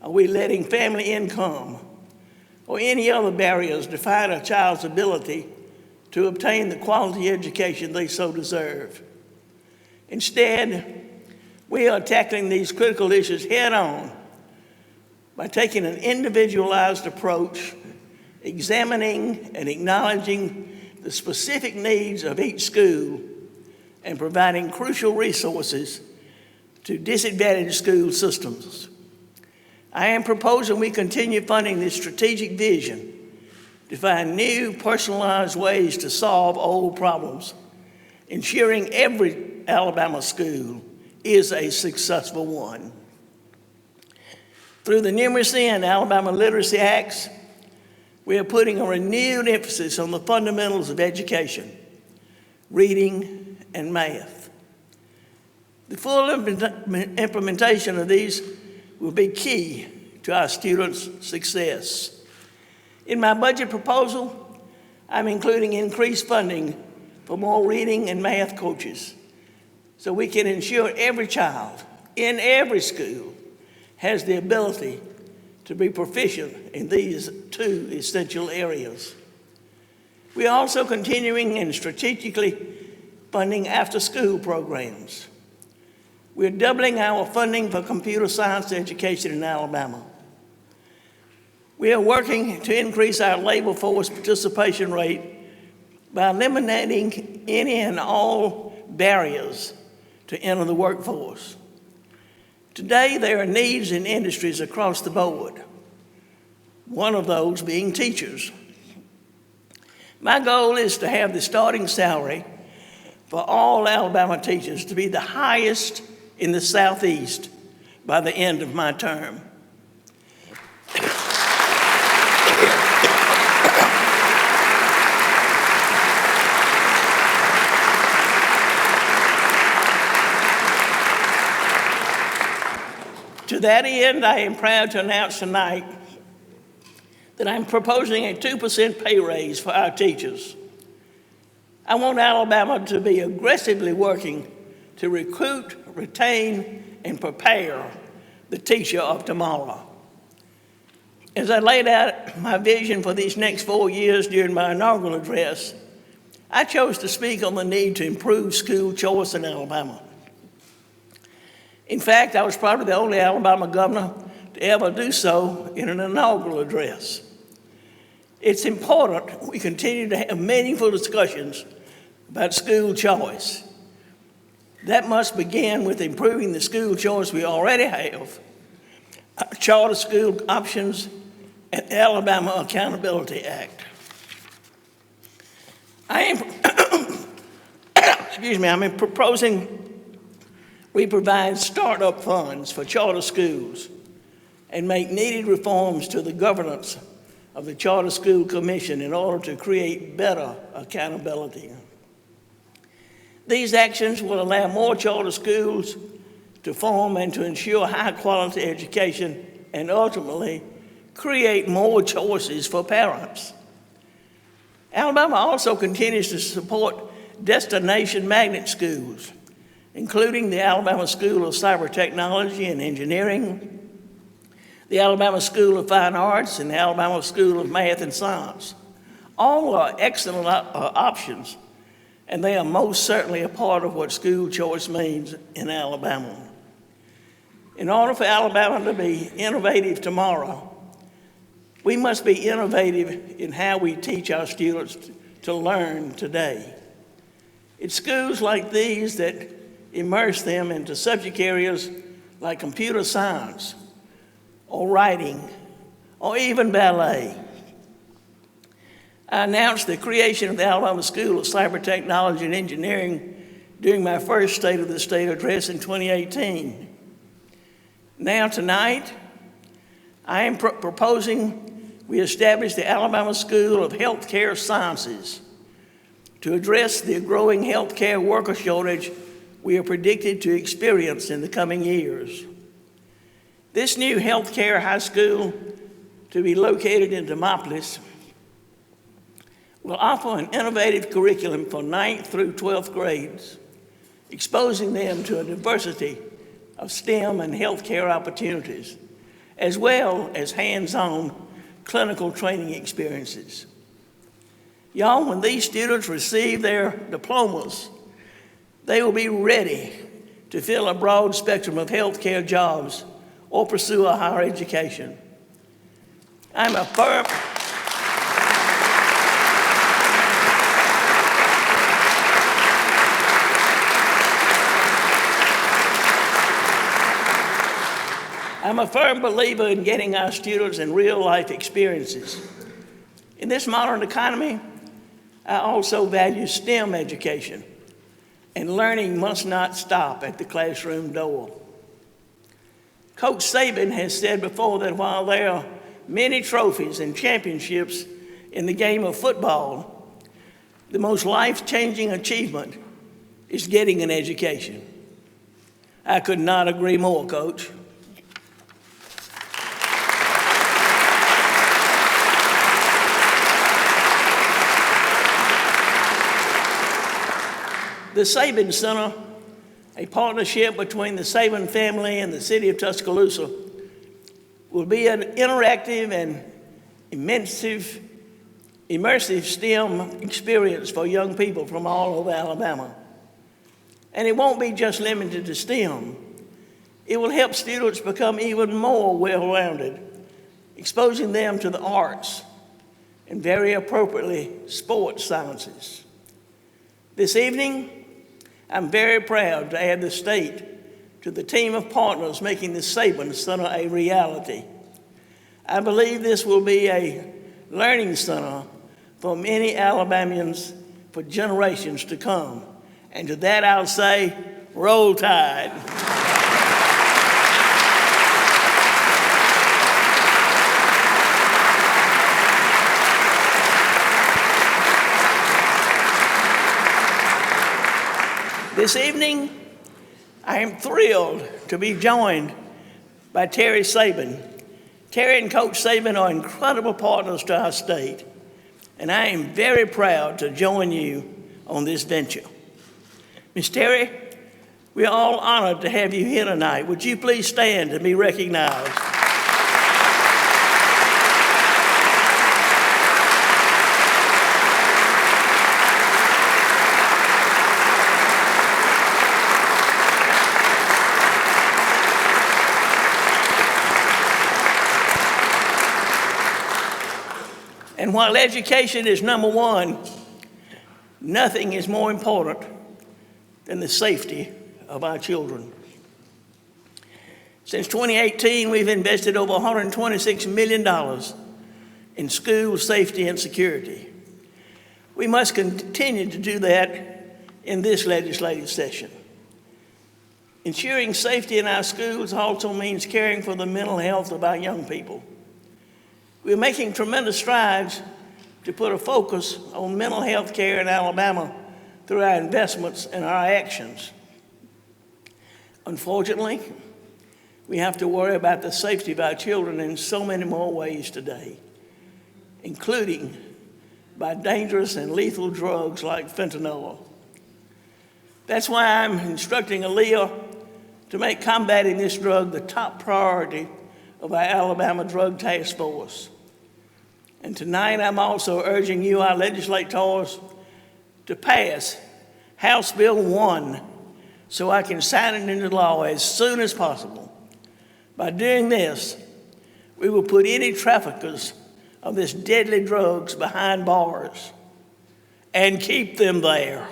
are we letting family income or any other barriers define a child's ability to obtain the quality education they so deserve. Instead, we are tackling these critical issues head-on by taking an individualized approach, examining and acknowledging the specific needs of each school, and providing crucial resources to disadvantaged school systems. I am proposing we continue funding this strategic vision to find new, personalized ways to solve old problems, ensuring every Alabama school is a successful one. Through the numerous Alabama Literacy Acts, we are putting a renewed emphasis on the fundamentals of education, reading and math. The full implementation of these will be key to our students' success. In my budget proposal, I'm including increased funding for more reading and math coaches so we can ensure every child in every school has the ability to be proficient in these two essential areas. We are also continuing and strategically funding after-school programs. We're doubling our funding for computer science education in Alabama. We are working to increase our labor force participation rate by eliminating any and all barriers to enter the workforce. Today, there are needs in industries across the board, one of those being teachers. My goal is to have the starting salary for all Alabama teachers to be the highest in the Southeast by the end of my term. To that end, I am proud to announce tonight that I'm proposing a 2% pay raise for our teachers. I want Alabama to be aggressively working to recruit, retain, and prepare the teacher of tomorrow. As I laid out my vision for these next 4 years during my inaugural address, I chose to speak on the need to improve school choice in Alabama. In fact, I was probably the only Alabama governor to ever do so in an inaugural address. It's important we continue to have meaningful discussions about school choice. That must begin with improving the school choice we already have, charter school options, and the Alabama Accountability Act. I'm proposing we provide startup funds for charter schools and make needed reforms to the governance of the Charter School Commission in order to create better accountability. These actions will allow more charter schools to form and to ensure high-quality education and ultimately create more choices for parents. Alabama also continues to support destination magnet schools, including the Alabama School of Cyber Technology and Engineering, the Alabama School of Fine Arts, and the Alabama School of Math and Science. All are excellent options, and they are most certainly a part of what school choice means in Alabama. In order for Alabama to be innovative tomorrow, we must be innovative in how we teach our students to learn today. It's schools like these that immerse them into subject areas like computer science or writing or even ballet. I announced the creation of the Alabama School of Cyber Technology and Engineering during my first State of the State address in 2018. Now tonight, I am proposing we establish the Alabama School of Healthcare Sciences to address the growing healthcare worker shortage we are predicted to experience in the coming years. This new healthcare high school, to be located in Demopolis, will offer an innovative curriculum for 9th through 12th grades, exposing them to a diversity of STEM and healthcare opportunities, as well as hands-on clinical training experiences. Y'all, when these students receive their diplomas, they will be ready to fill a broad spectrum of healthcare jobs or pursue a higher education. I'm a firm believer in getting our students in real-life experiences. In this modern economy, I also value STEM education, and learning must not stop at the classroom door. Coach Saban has said before that while there are many trophies and championships in the game of football, the most life-changing achievement is getting an education. I could not agree more, Coach. The Saban Center, a partnership between the Saban family and the city of Tuscaloosa, will be an interactive and immersive STEM experience for young people from all over Alabama. And it won't be just limited to STEM. It will help students become even more well-rounded, exposing them to the arts and, very appropriately, sports sciences. This evening, I'm very proud to add the state to the team of partners making the Saban Center a reality. I believe this will be a learning center for many Alabamians for generations to come. And to that I'll say, roll tide. This evening, I am thrilled to be joined by Terry Saban. Terry and Coach Saban are incredible partners to our state, and I am very proud to join you on this venture. Ms. Terry, we are all honored to have you here tonight. Would you please stand and be recognized? And while education is number one, nothing is more important than the safety of our children. Since 2018, we've invested over $126 million in school safety and security. We must continue to do that in this legislative session. Ensuring safety in our schools also means caring for the mental health of our young people. We're making tremendous strides to put a focus on mental health care in Alabama through our investments and our actions. Unfortunately, we have to worry about the safety of our children in so many more ways today, including by dangerous and lethal drugs like fentanyl. That's why I'm instructing Aaliyah to make combating this drug the top priority of our Alabama Drug Task Force. And tonight I'm also urging you, our legislators, to pass House Bill 1 so I can sign it into law as soon as possible. By doing this, we will put any traffickers of this deadly drugs behind bars and keep them there.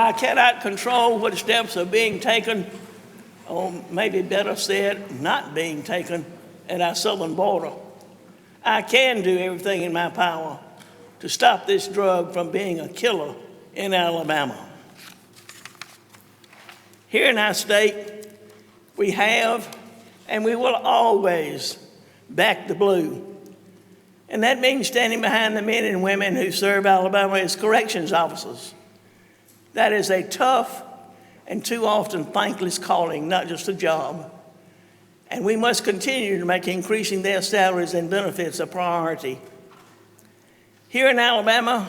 I cannot control what steps are being taken, or maybe better said, not being taken at our southern border. I can do everything in my power to stop this drug from being a killer in Alabama. Here in our state, we have and we will always back the blue. And that means standing behind the men and women who serve Alabama as corrections officers. That is a tough and too often thankless calling, not just a job. And we must continue to make increasing their salaries and benefits a priority. Here in Alabama,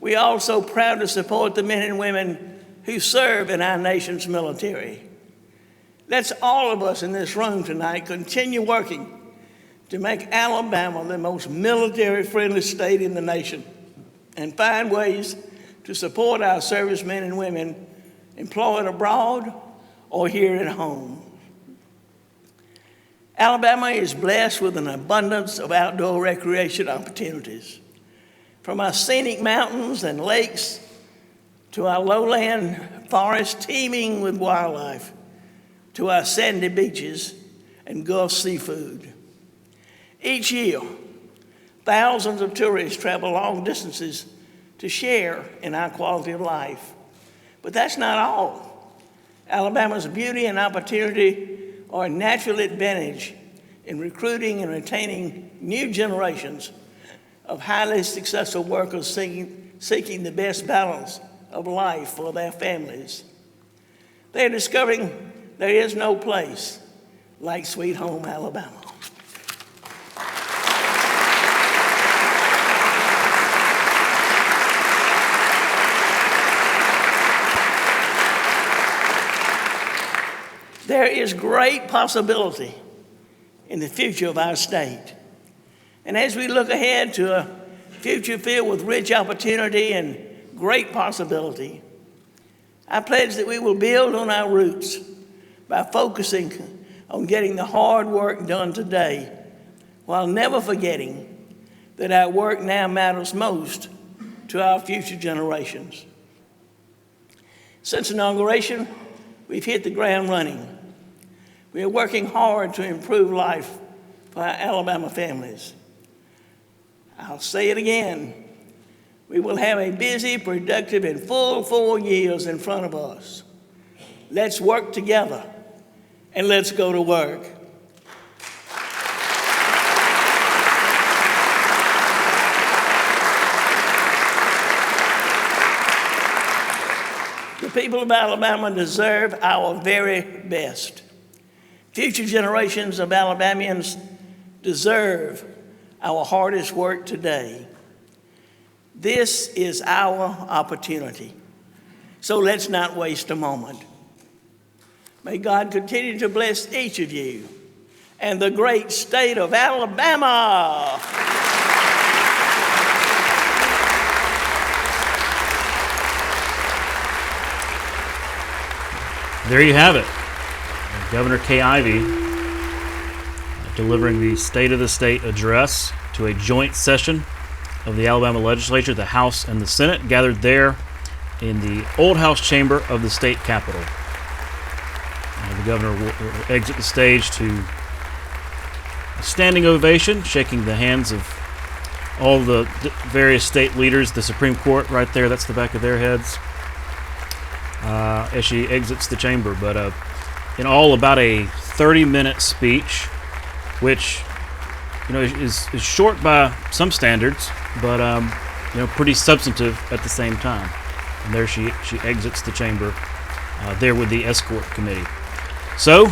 we are also proud to support the men and women who serve in our nation's military. Let's all of us in this room tonight continue working to make Alabama the most military-friendly state in the nation and find ways to support our servicemen and women employed abroad or here at home. Alabama is blessed with an abundance of outdoor recreation opportunities. From our scenic mountains and lakes to our lowland forests teeming with wildlife, to our sandy beaches and Gulf seafood. Each year, thousands of tourists travel long distances to share in our quality of life. But that's not all. Alabama's beauty and opportunity are a natural advantage in recruiting and retaining new generations of highly successful workers seeking the best balance of life for their families. They're discovering there is no place like Sweet Home Alabama. There is great possibility in the future of our state. And as we look ahead to a future filled with rich opportunity and great possibility, I pledge that we will build on our roots by focusing on getting the hard work done today, while never forgetting that our work now matters most to our future generations. Since inauguration, we've hit the ground running. We are working hard to improve life for our Alabama families. I'll say it again. We will have a busy, productive, and full 4 years in front of us. Let's work together, and let's go to work. The people of Alabama deserve our very best. Future generations of Alabamians deserve our hardest work today. This is our opportunity, so let's not waste a moment. May God continue to bless each of you and the great state of Alabama. There you have it. Governor Kay Ivey delivering the State of the State address to a joint session of the Alabama legislature, the House and the Senate, gathered there in the old House chamber of the state capitol. The governor will exit the stage to a standing ovation, shaking the hands of all the various state leaders. The Supreme Court right there, that's the back of their heads, as she exits the chamber. But in all, about a 30-minute speech, which is short by some standards, but pretty substantive at the same time. And there she exits the chamber there with the escort committee. So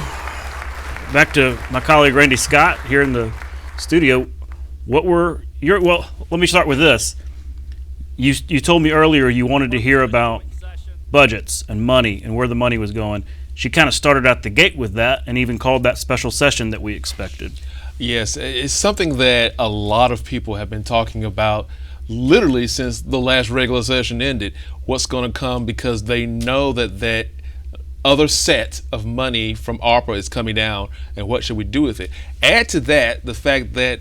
back to my colleague Randy Scott here in the studio. Let me start with this. You told me earlier you wanted to hear about budgets and money and where the money was going. She kind of started out the gate with that and even called that special session that we expected. Yes, it's something that a lot of people have been talking about literally since the last regular session ended. What's going to come, because they know that other set of money from ARPA is coming down, and what should we do with it? Add to that the fact that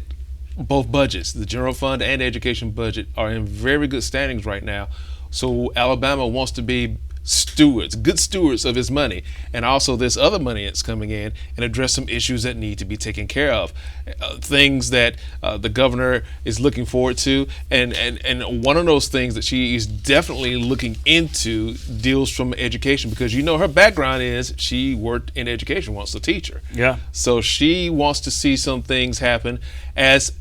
both budgets, the general fund and education budget, are in very good standings right now. So Alabama wants to be good stewards of his money, and also this other money that's coming in, and address some issues that need to be taken care of, things that the governor is looking forward to, and one of those things that she is definitely looking into deals from education, because her background is she worked in education once, a teacher. Yeah. So she wants to see some things happen as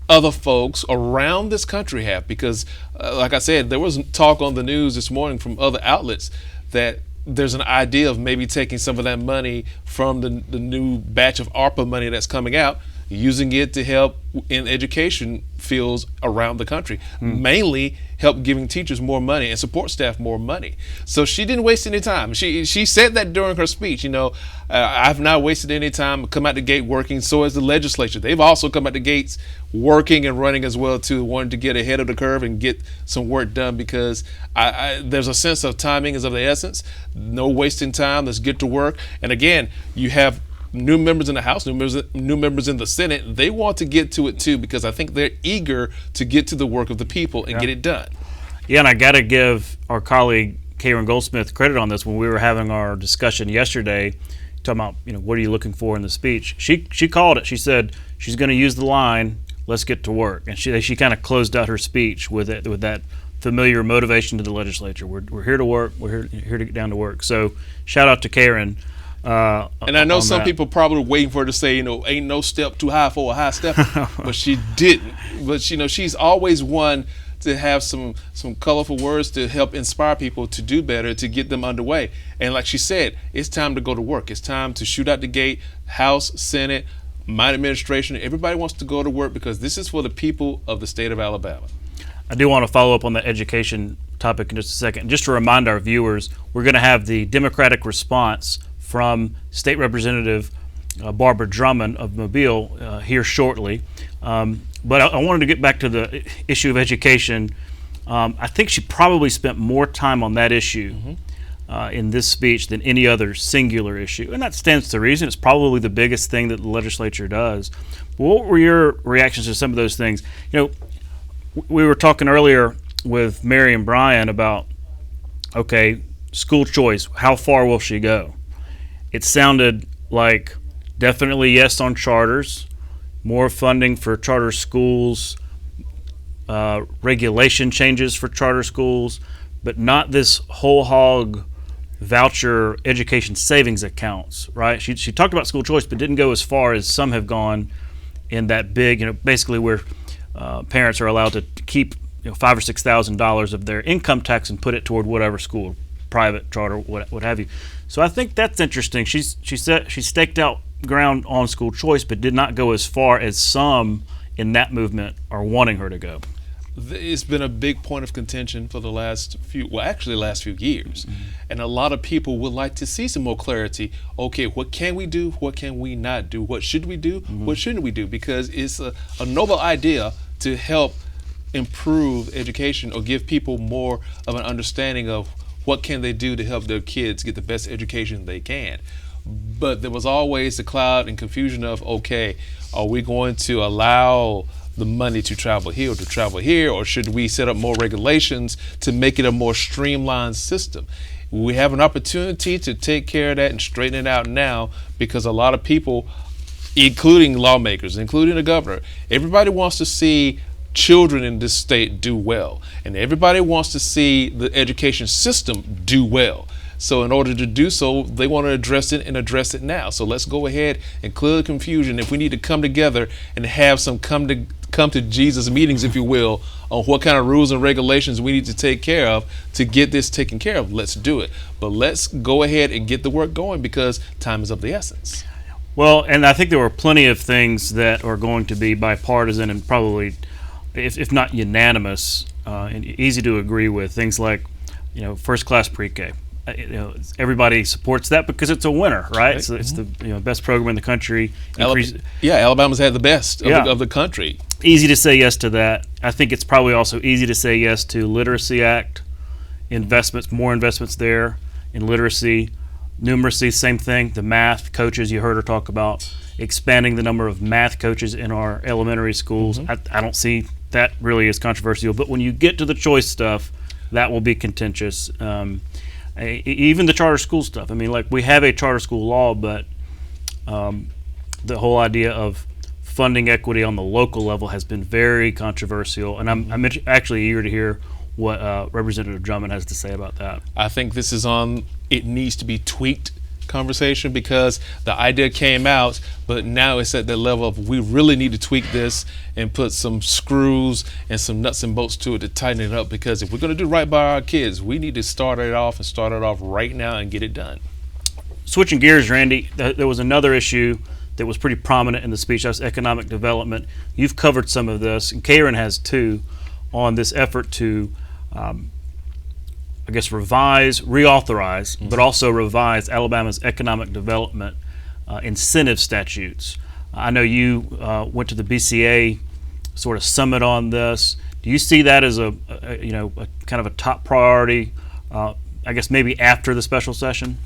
other folks around this country have, because like I said, there was talk on the news this morning from other outlets that there's an idea of maybe taking some of that money from the new batch of ARPA money that's coming out, using it to help in education fields around the country, mainly help giving teachers more money and support staff more money. So she didn't waste any time. She said that during her speech. I've not wasted any time, come out the gate working. So has the legislature. They've also come out the gates working and running as well too, wanting to get ahead of the curve and get some work done, because there's a sense of timing is of the essence. No wasting time. Let's get to work. And again, you have new members in the House, new members in the Senate. They want to get to it too, because I think they're eager to get to the work of the people and get it done. Yeah, and I got to give our colleague Karen Goldsmith credit on this. When we were having our discussion yesterday, talking about what are you looking for in the speech, she called it. She said she's going to use the line, "Let's get to work," and she kind of closed out her speech with that familiar motivation to the legislature. We're here to work. We're here to get down to work. So shout out to Karen. And I know some people probably waiting for her to say, ain't no step too high for a high step, but she didn't. But she's always one to have some colorful words to help inspire people to do better, to get them underway. And like she said, it's time to go to work. It's time to shoot out the gate. House, Senate, my administration, everybody wants to go to work because this is for the people of the state of Alabama. I do want to follow up on the education topic in just a second. Just to remind our viewers, we're going to have the Democratic response from State Representative Barbara Drummond of Mobile here shortly. But I wanted to get back to the issue of education. I think she probably spent more time on that issue in this speech than any other singular issue. And that stands to reason. It's probably the biggest thing that the legislature does. But what were your reactions to some of those things? We were talking earlier with Mary and Brian about, okay, school choice, how far will she go? It sounded like definitely yes on charters, more funding for charter schools, regulation changes for charter schools, but not this whole hog voucher education savings accounts, right? She talked about school choice, but didn't go as far as some have gone in that big, basically where parents are allowed to keep $5,000 or $6,000 of their income tax and put it toward whatever school, private, charter, what have you. So I think that's interesting. She staked out ground on school choice, but did not go as far as some in that movement are wanting her to go. It's been a big point of contention for the last few years. And a lot of people would like to see some more clarity. Okay, what can we do? What can we not do? What should we do? What shouldn't we do? Because it's a noble idea to help improve education or give people more of an understanding of what can they do to help their kids get the best education they can. But there was always the cloud and confusion of, okay, are we going to allow the money to travel here, or should we set up more regulations to make it a more streamlined system? We have an opportunity to take care of that and straighten it out now, because a lot of people, including lawmakers, including the governor, everybody wants to see children in this state do well, and everybody wants to see the education system do well. So in order to do so, they want to address it and address it now. So let's go ahead and clear the confusion. If we need to come together and have some come to Jesus meetings, if you will, on what kind of rules and regulations we need to take care of to get this taken care of, let's do it. But let's go ahead and get the work going, because time is of the essence. Well, and I think there were plenty of things that are going to be bipartisan and probably, if not unanimous, and easy to agree with. Things like, first class pre-K. Everybody supports that because it's a winner, right? So it's the best program in the country. Alabama's had the best of the country. Easy to say yes to that. I think it's probably also easy to say yes to Literacy Act investments, more investments there in literacy. Numeracy, same thing. The math coaches, you heard her talk about expanding the number of math coaches in our elementary schools. I don't see that really as controversial, but when you get to the choice stuff, that will be contentious. Even the charter school stuff. I mean, like, we have a charter school law, but the whole idea of funding equity on the local level has been very controversial, and I'm actually eager to hear what Representative Drummond has to say about that. I think this is on it needs to be tweaked conversation, because the idea came out, but now it's at the level of we really need to tweak this and put some screws and some nuts and bolts to it to tighten it up, because if we're going to do right by our kids, we need to start it off right now and get it done. Switching gears, Randy, there was another issue that was pretty prominent in the speech. That's economic development. You've covered some of this, and Karen has too, on this effort to reauthorize, but also revise Alabama's economic development incentive statutes. I know you went to the BCA sort of summit on this. Do you see that as a kind of a top priority, I guess maybe after the special session?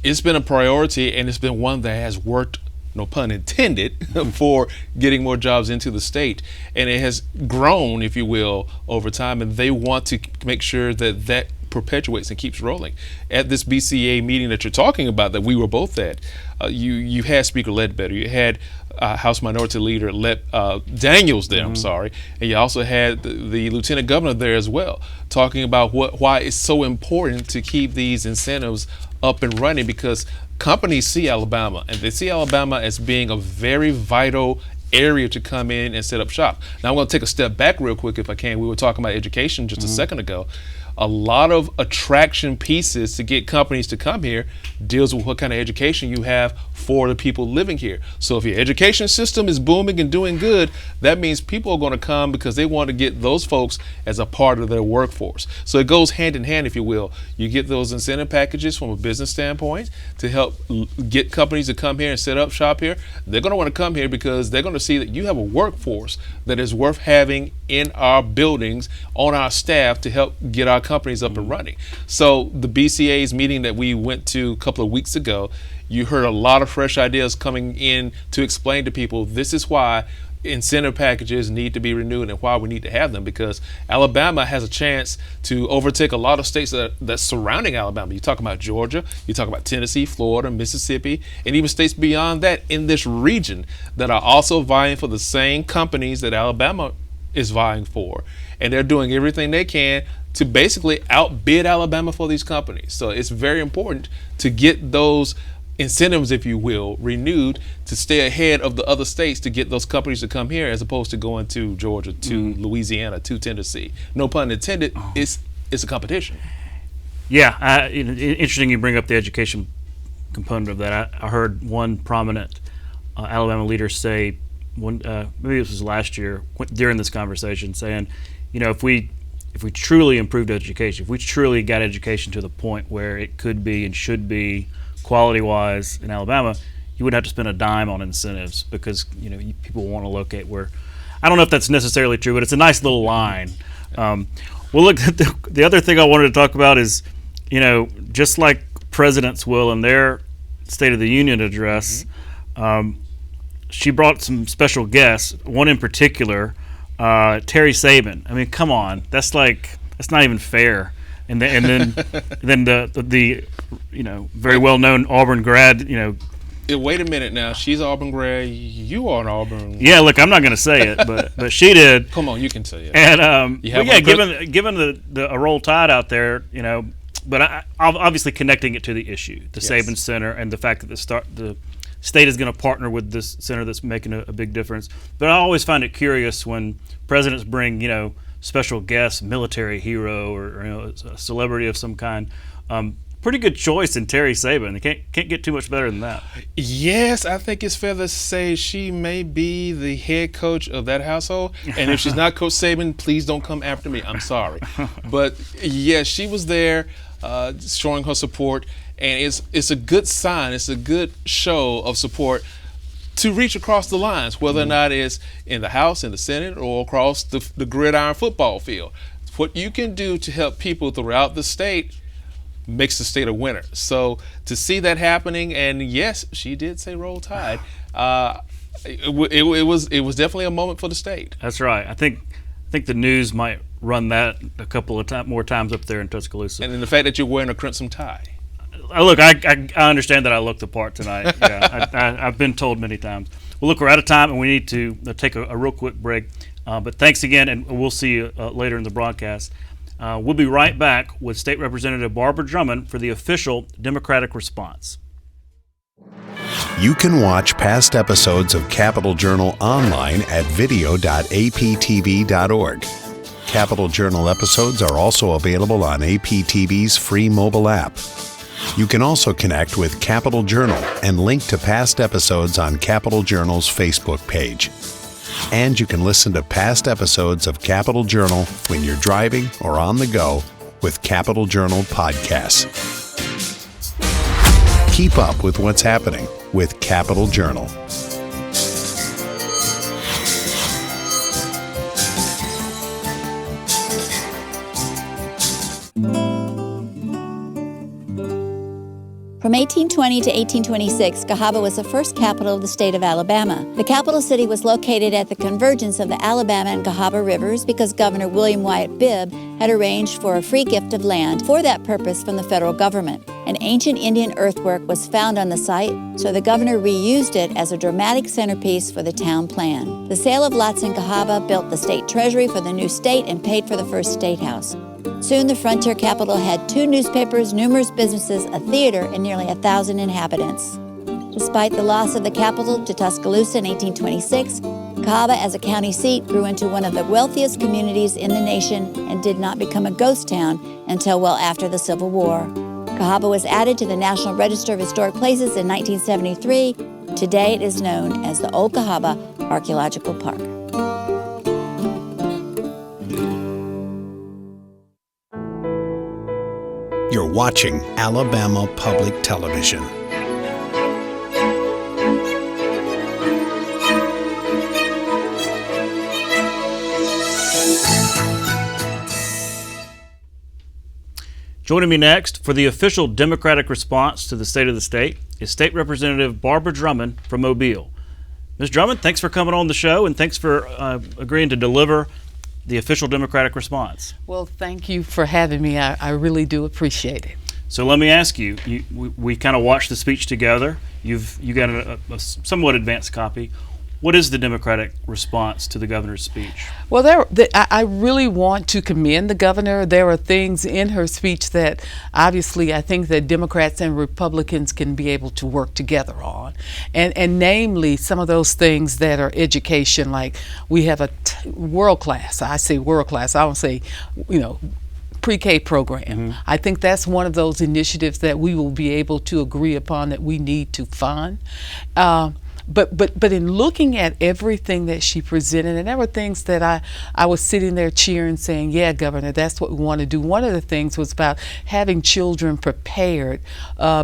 It's been a priority, and it's been one that has worked, no pun intended, for getting more jobs into the state. And it has grown, if you will, over time, and they want to make sure that perpetuates and keeps rolling. At this BCA meeting that you're talking about, that we were both at, you had Speaker Ledbetter, you had House Minority Leader Daniels there, I'm sorry, and you also had the Lieutenant Governor there as well, talking about why it's so important to keep these incentives up and running, because companies see Alabama, and they see Alabama as being a very vital area to come in and set up shop. Now I'm going to take a step back real quick if I can. We were talking about education just a second ago. A lot of attraction pieces to get companies to come here deals with what kind of education you have for the people living here. So if your education system is booming and doing good, that means people are going to come because they want to get those folks as a part of their workforce. So it goes hand in hand, if you will. You get those incentive packages from a business standpoint to help get companies to come here and set up shop here. They're going to want to come here because they're going to see that you have a workforce that is worth having in our buildings, on our staff, to help get our companies up and running. So the BCA's meeting that we went to a couple of weeks ago, you heard a lot of fresh ideas coming in to explain to people this is why incentive packages need to be renewed and why we need to have them, because Alabama has a chance to overtake a lot of states that's surrounding Alabama. You talk about Georgia, you talk about Tennessee, Florida, Mississippi, and even states beyond that in this region that are also vying for the same companies that Alabama is vying for. And they're doing everything they can to basically outbid Alabama for these companies. So it's very important to get those incentives, if you will, renewed to stay ahead of the other states to get those companies to come here, as opposed to going to Georgia, to Louisiana, to Tennessee. No pun intended. It's a competition. Yeah, interesting you bring up the education component of that. I heard one prominent Alabama leader say, maybe this was last year during this conversation, saying, if we truly improved education, if we truly got education to the point where it could be and should be quality-wise in Alabama, you wouldn't have to spend a dime on incentives, because people want to locate where. I don't know if that's necessarily true, but it's a nice little line. Well, look, the other thing I wanted to talk about is, just like presidents will in their State of the Union address, she brought some special guests. One in particular, Terry Saban. I mean, come on, that's not even fair. And then the very well known Auburn grad. Wait a minute now. She's Auburn grad. You are an Auburn. Yeah, look, I'm not going to say it, but she did. Come on, you can say it. And given the Roll Tide out there, but I'm obviously connecting it to the issue, the Saban Center, and the fact that the state is going to partner with this center that's making a big difference. But I always find it curious when presidents bring special guests, military hero, or a celebrity of some kind. Pretty good choice in Terry Saban. They can't get too much better than that. Yes, I think it's fair to say she may be the head coach of that household. And if she's not Coach Saban, please don't come after me. I'm sorry. But yeah, she was there showing her support. And it's a good sign. It's a good show of support to reach across the lines, whether or not it's in the House, in the Senate, or across the gridiron football field. What you can do to help people throughout the state makes the state a winner. So to see that happening, and yes, she did say Roll Tide, it was definitely a moment for the state. That's right. I think the news might run that a couple of more times up there in Tuscaloosa. And then the fact that you're wearing a crimson tie. Look, I understand that I looked the part tonight. Yeah, I've been told many times. Well, look, we're out of time, and we need to take a real quick break. But thanks again, and we'll see you later in the broadcast. We'll be right back with State Representative Barbara Drummond for the official Democratic response. You can watch past episodes of Capital Journal online at video.aptv.org. Capital Journal episodes are also available on APTV's free mobile app. You can also connect with Capital Journal and link to past episodes on Capital Journal's Facebook page. And you can listen to past episodes of Capital Journal when you're driving or on the go with Capital Journal podcasts. Keep up with what's happening with Capital Journal. From 1820 to 1826, Cahaba was the first capital of the state of Alabama. The capital city was located at the convergence of the Alabama and Cahaba rivers because Governor William Wyatt Bibb had arranged for a free gift of land for that purpose from the federal government. An ancient Indian earthwork was found on the site, so the governor reused it as a dramatic centerpiece for the town plan. The sale of lots in Cahaba built the state treasury for the new state and paid for the first state house. Soon the frontier capital had 2 newspapers, numerous businesses, a theater, and nearly 1,000 inhabitants. Despite the loss of the capital to Tuscaloosa in 1826, Cahaba as a county seat grew into one of the wealthiest communities in the nation and did not become a ghost town until well after the Civil War. Cahaba was added to the National Register of Historic Places in 1973. Today it is known as the Old Cahaba Archaeological Park. You're watching Alabama Public Television. Joining me next for the official Democratic response to the State of the State is State Representative Barbara Drummond from Mobile. Ms. Drummond, thanks for coming on the show and thanks for agreeing to deliver the official Democratic response. Well, thank you for having me. I really do appreciate it. So let me ask you, we kind of watched the speech together. You got a somewhat advanced copy. What is the Democratic response to the governor's speech? Well, I really want to commend the governor. There are things in her speech that obviously I think that Democrats and Republicans can be able to work together on. And namely, some of those things that are education, like we have a world-class, I say world-class, I don't say, pre-K program. Mm-hmm. I think that's one of those initiatives that we will be able to agree upon that we need to fund. But in looking at everything that she presented, and there were things that I was sitting there cheering, saying, yeah, Governor, that's what we want to do. One of the things was about having children prepared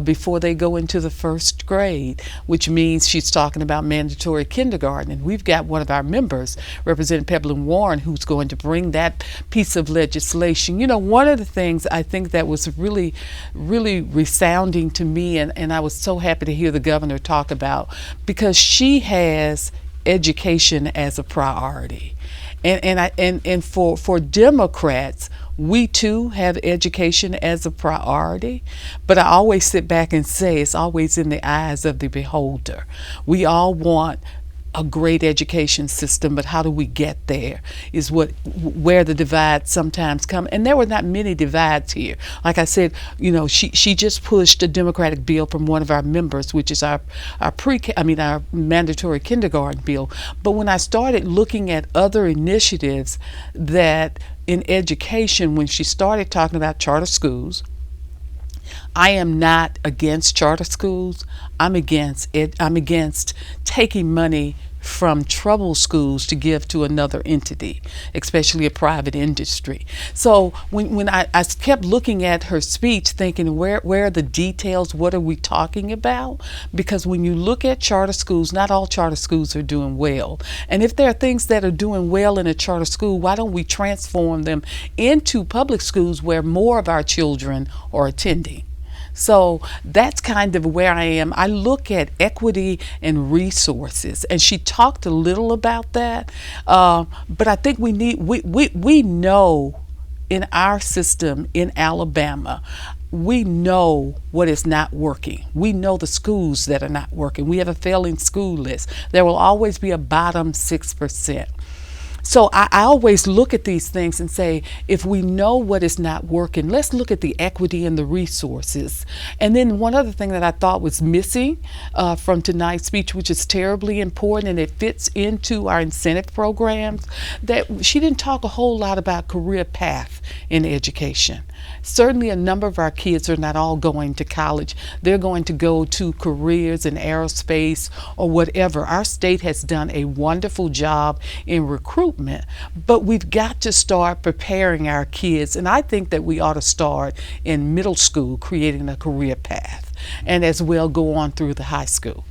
before they go into the first grade, which means she's talking about mandatory kindergarten. And we've got one of our members, Representative Peblin Warren, who's going to bring that piece of legislation. One of the things I think that was really, really resounding to me, and I was so happy to hear the governor talk about, because she has education as a priority, and for Democrats, we too have education as a priority. But I always sit back and say it's always in the eyes of the beholder. We all want a great education system, but how do we get there is where the divides sometimes come. And there were not many divides here. Like I said, she just pushed a Democratic bill from one of our members, which is our mandatory kindergarten bill. But when I started looking at other initiatives that in education, when she started talking about charter schools, I am not against charter schools. I'm against it. I'm against taking money from troubled schools to give to another entity, especially a private industry. So when I kept looking at her speech, thinking, where are the details? What are we talking about? Because when you look at charter schools, not all charter schools are doing well. And if there are things that are doing well in a charter school, why don't we transform them into public schools where more of our children are attending? So that's kind of where I am. I look at equity and resources, and she talked a little about that. But I think we know in our system in Alabama, we know what is not working. We know the schools that are not working. We have a failing school list. There will always be a bottom 6%. So I always look at these things and say, if we know what is not working, let's look at the equity and the resources. And then one other thing that I thought was missing from tonight's speech, which is terribly important, and it fits into our incentive programs, that she didn't talk a whole lot about career path in education. Certainly a number of our kids are not all going to college. They're going to go to careers in aerospace or whatever. Our state has done a wonderful job in recruitment, but we've got to start preparing our kids. And I think that we ought to start in middle school, creating a career path, and as well go on through the high school.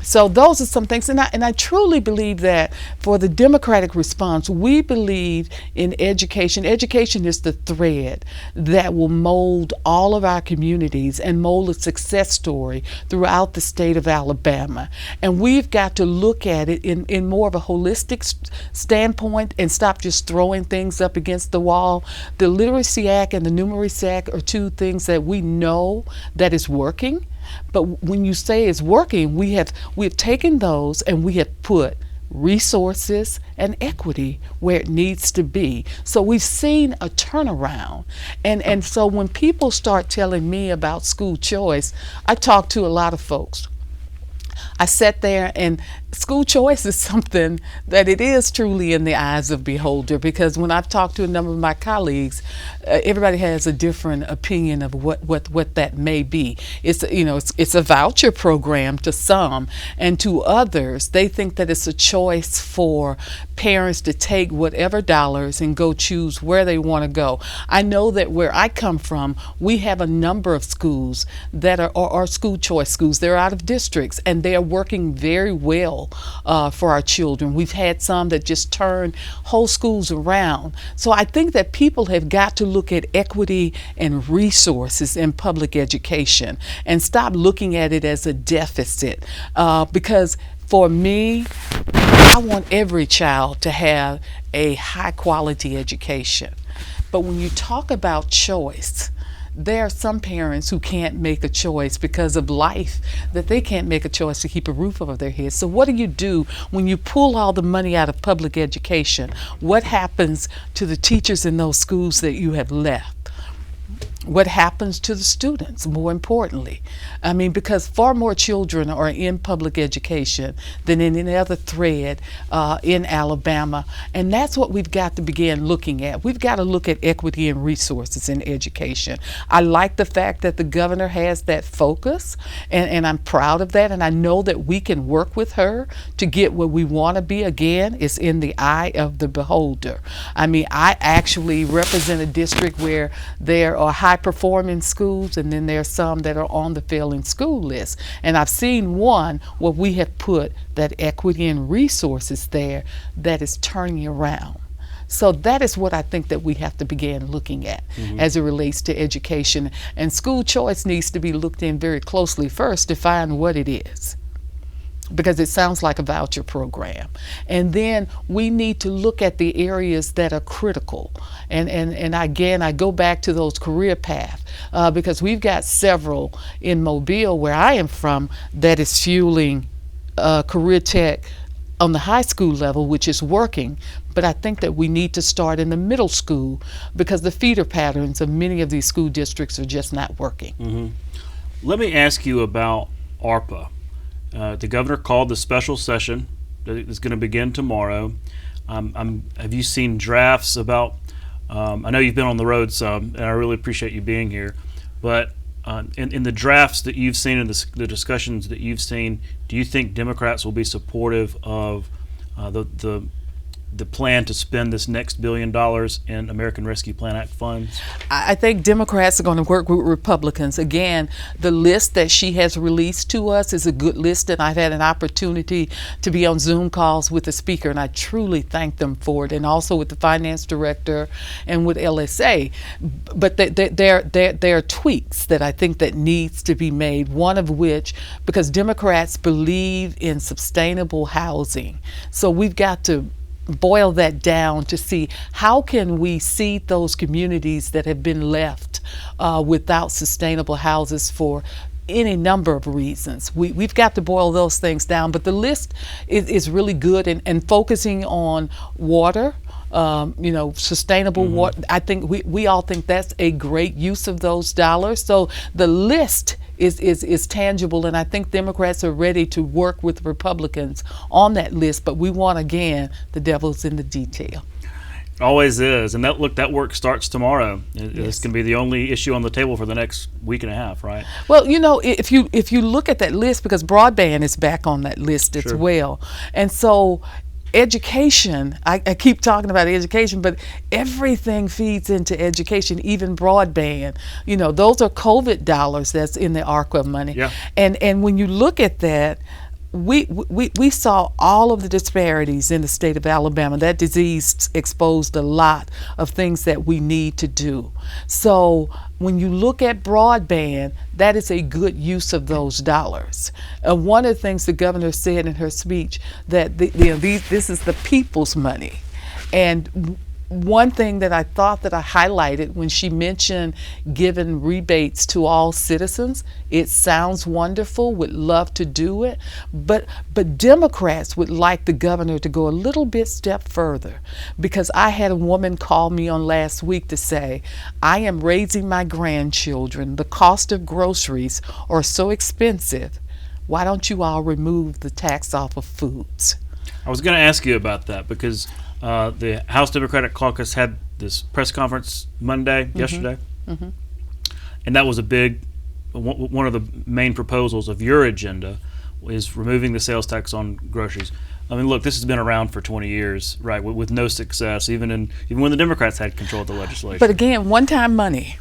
So those are some things, and I truly believe that for the Democratic response, we believe in education. Education is the thread that will mold all of our communities and mold a success story throughout the state of Alabama. And we've got to look at it in more of a holistic standpoint and stop just throwing things up against the wall. The Literacy Act and the Numeracy Act are two things that we know that is working. But when you say it's working, we've taken those and we have put resources and equity where it needs to be. So we've seen a turnaround. And so when people start telling me about school choice, I talk to a lot of folks. I sat there, and school choice is something that it is truly in the eyes of beholder, because when I've talked to a number of my colleagues, everybody has a different opinion of what that may be. It's a voucher program to some, and to others they think that it's a choice for parents to take whatever dollars and go choose where they want to go. I know that where I come from, we have a number of schools that are school choice schools. They're out of districts, and they are working very well for our children. We've had some that just turn whole schools around. So I think that people have got to look at equity and resources in public education and stop looking at it as a deficit, because for me, I want every child to have a high quality education. But when you talk about choice, there are some parents who can't make a choice because of life, that they can't make a choice to keep a roof over their heads. So what do you do when you pull all the money out of public education? What happens to the teachers in those schools that you have left? What happens to the students, more importantly? I mean, because far more children are in public education than in any other thread in Alabama. And that's what we've got to begin looking at. We've got to look at equity and resources in education. I like the fact that the governor has that focus, and I'm proud of that. And I know that we can work with her to get where we want to be. Again, it's in the eye of the beholder. I mean, I actually represent a district where there are high-performing schools, and then there are some that are on the failing school list. And I've seen one where we have put that equity and resources there that is turning around. So that is what I think that we have to begin looking at as it relates to education. And school choice needs to be looked in very closely first to find what it is, because it sounds like a voucher program. And then we need to look at the areas that are critical. And again, I go back to those career paths, because we've got several in Mobile, where I am from, that is fueling career tech on the high school level, which is working. But I think that we need to start in the middle school, because the feeder patterns of many of these school districts are just not working. Let me ask you about ARPA. The governor called the special session that is going to begin tomorrow. Have you seen drafts about, I know you've been on the road some, and I really appreciate you being here, but in the drafts that you've seen and the discussions that you've seen, do you think Democrats will be supportive of the plan to spend this next $1 billion in American Rescue Plan Act funds? I think Democrats are going to work with Republicans. Again, the list that she has released to us is a good list, and I've had an opportunity to be on Zoom calls with the speaker, and I truly thank them for it, and also with the finance director and with LSA. But there are tweaks that I think that needs to be made, one of which, because Democrats believe in sustainable housing, so we've got to boil that down to see how can we seed those communities that have been left without sustainable houses for any number of reasons. We've got to boil those things down, but the list is really good, and focusing on water, sustainable water. I think we all think that's a great use of those dollars. So the list is tangible, and I think Democrats are ready to work with Republicans on that list, but we want, again, the devil's in the detail. Always is, and that work starts tomorrow. Yes. It's going to be the only issue on the table for the next week and a half, right? Well, if you look at that list, because broadband is back on that list as well, and so education, I keep talking about education, but everything feeds into education, even broadband. Those are COVID dollars that's in the ARPA money. Yeah. And when you look at that, we saw all of the disparities in the state of Alabama. That disease exposed a lot of things that we need to do. So when you look at broadband, that is a good use of those dollars. One of the things the governor said in her speech, that this is the people's money. And one thing that I thought that I highlighted when she mentioned giving rebates to all citizens, it sounds wonderful, would love to do it, but Democrats would like the governor to go a little bit step further, because I had a woman call me on last week to say, I am raising my grandchildren, the cost of groceries are so expensive, why don't you all remove the tax off of foods? I was going to ask you about that because the House Democratic Caucus had this press conference yesterday, and that was a big, one of the main proposals of your agenda is removing the sales tax on groceries. I mean, look, this has been around for 20 years, right, with no success, even when the Democrats had control of the legislature. But again, one-time money.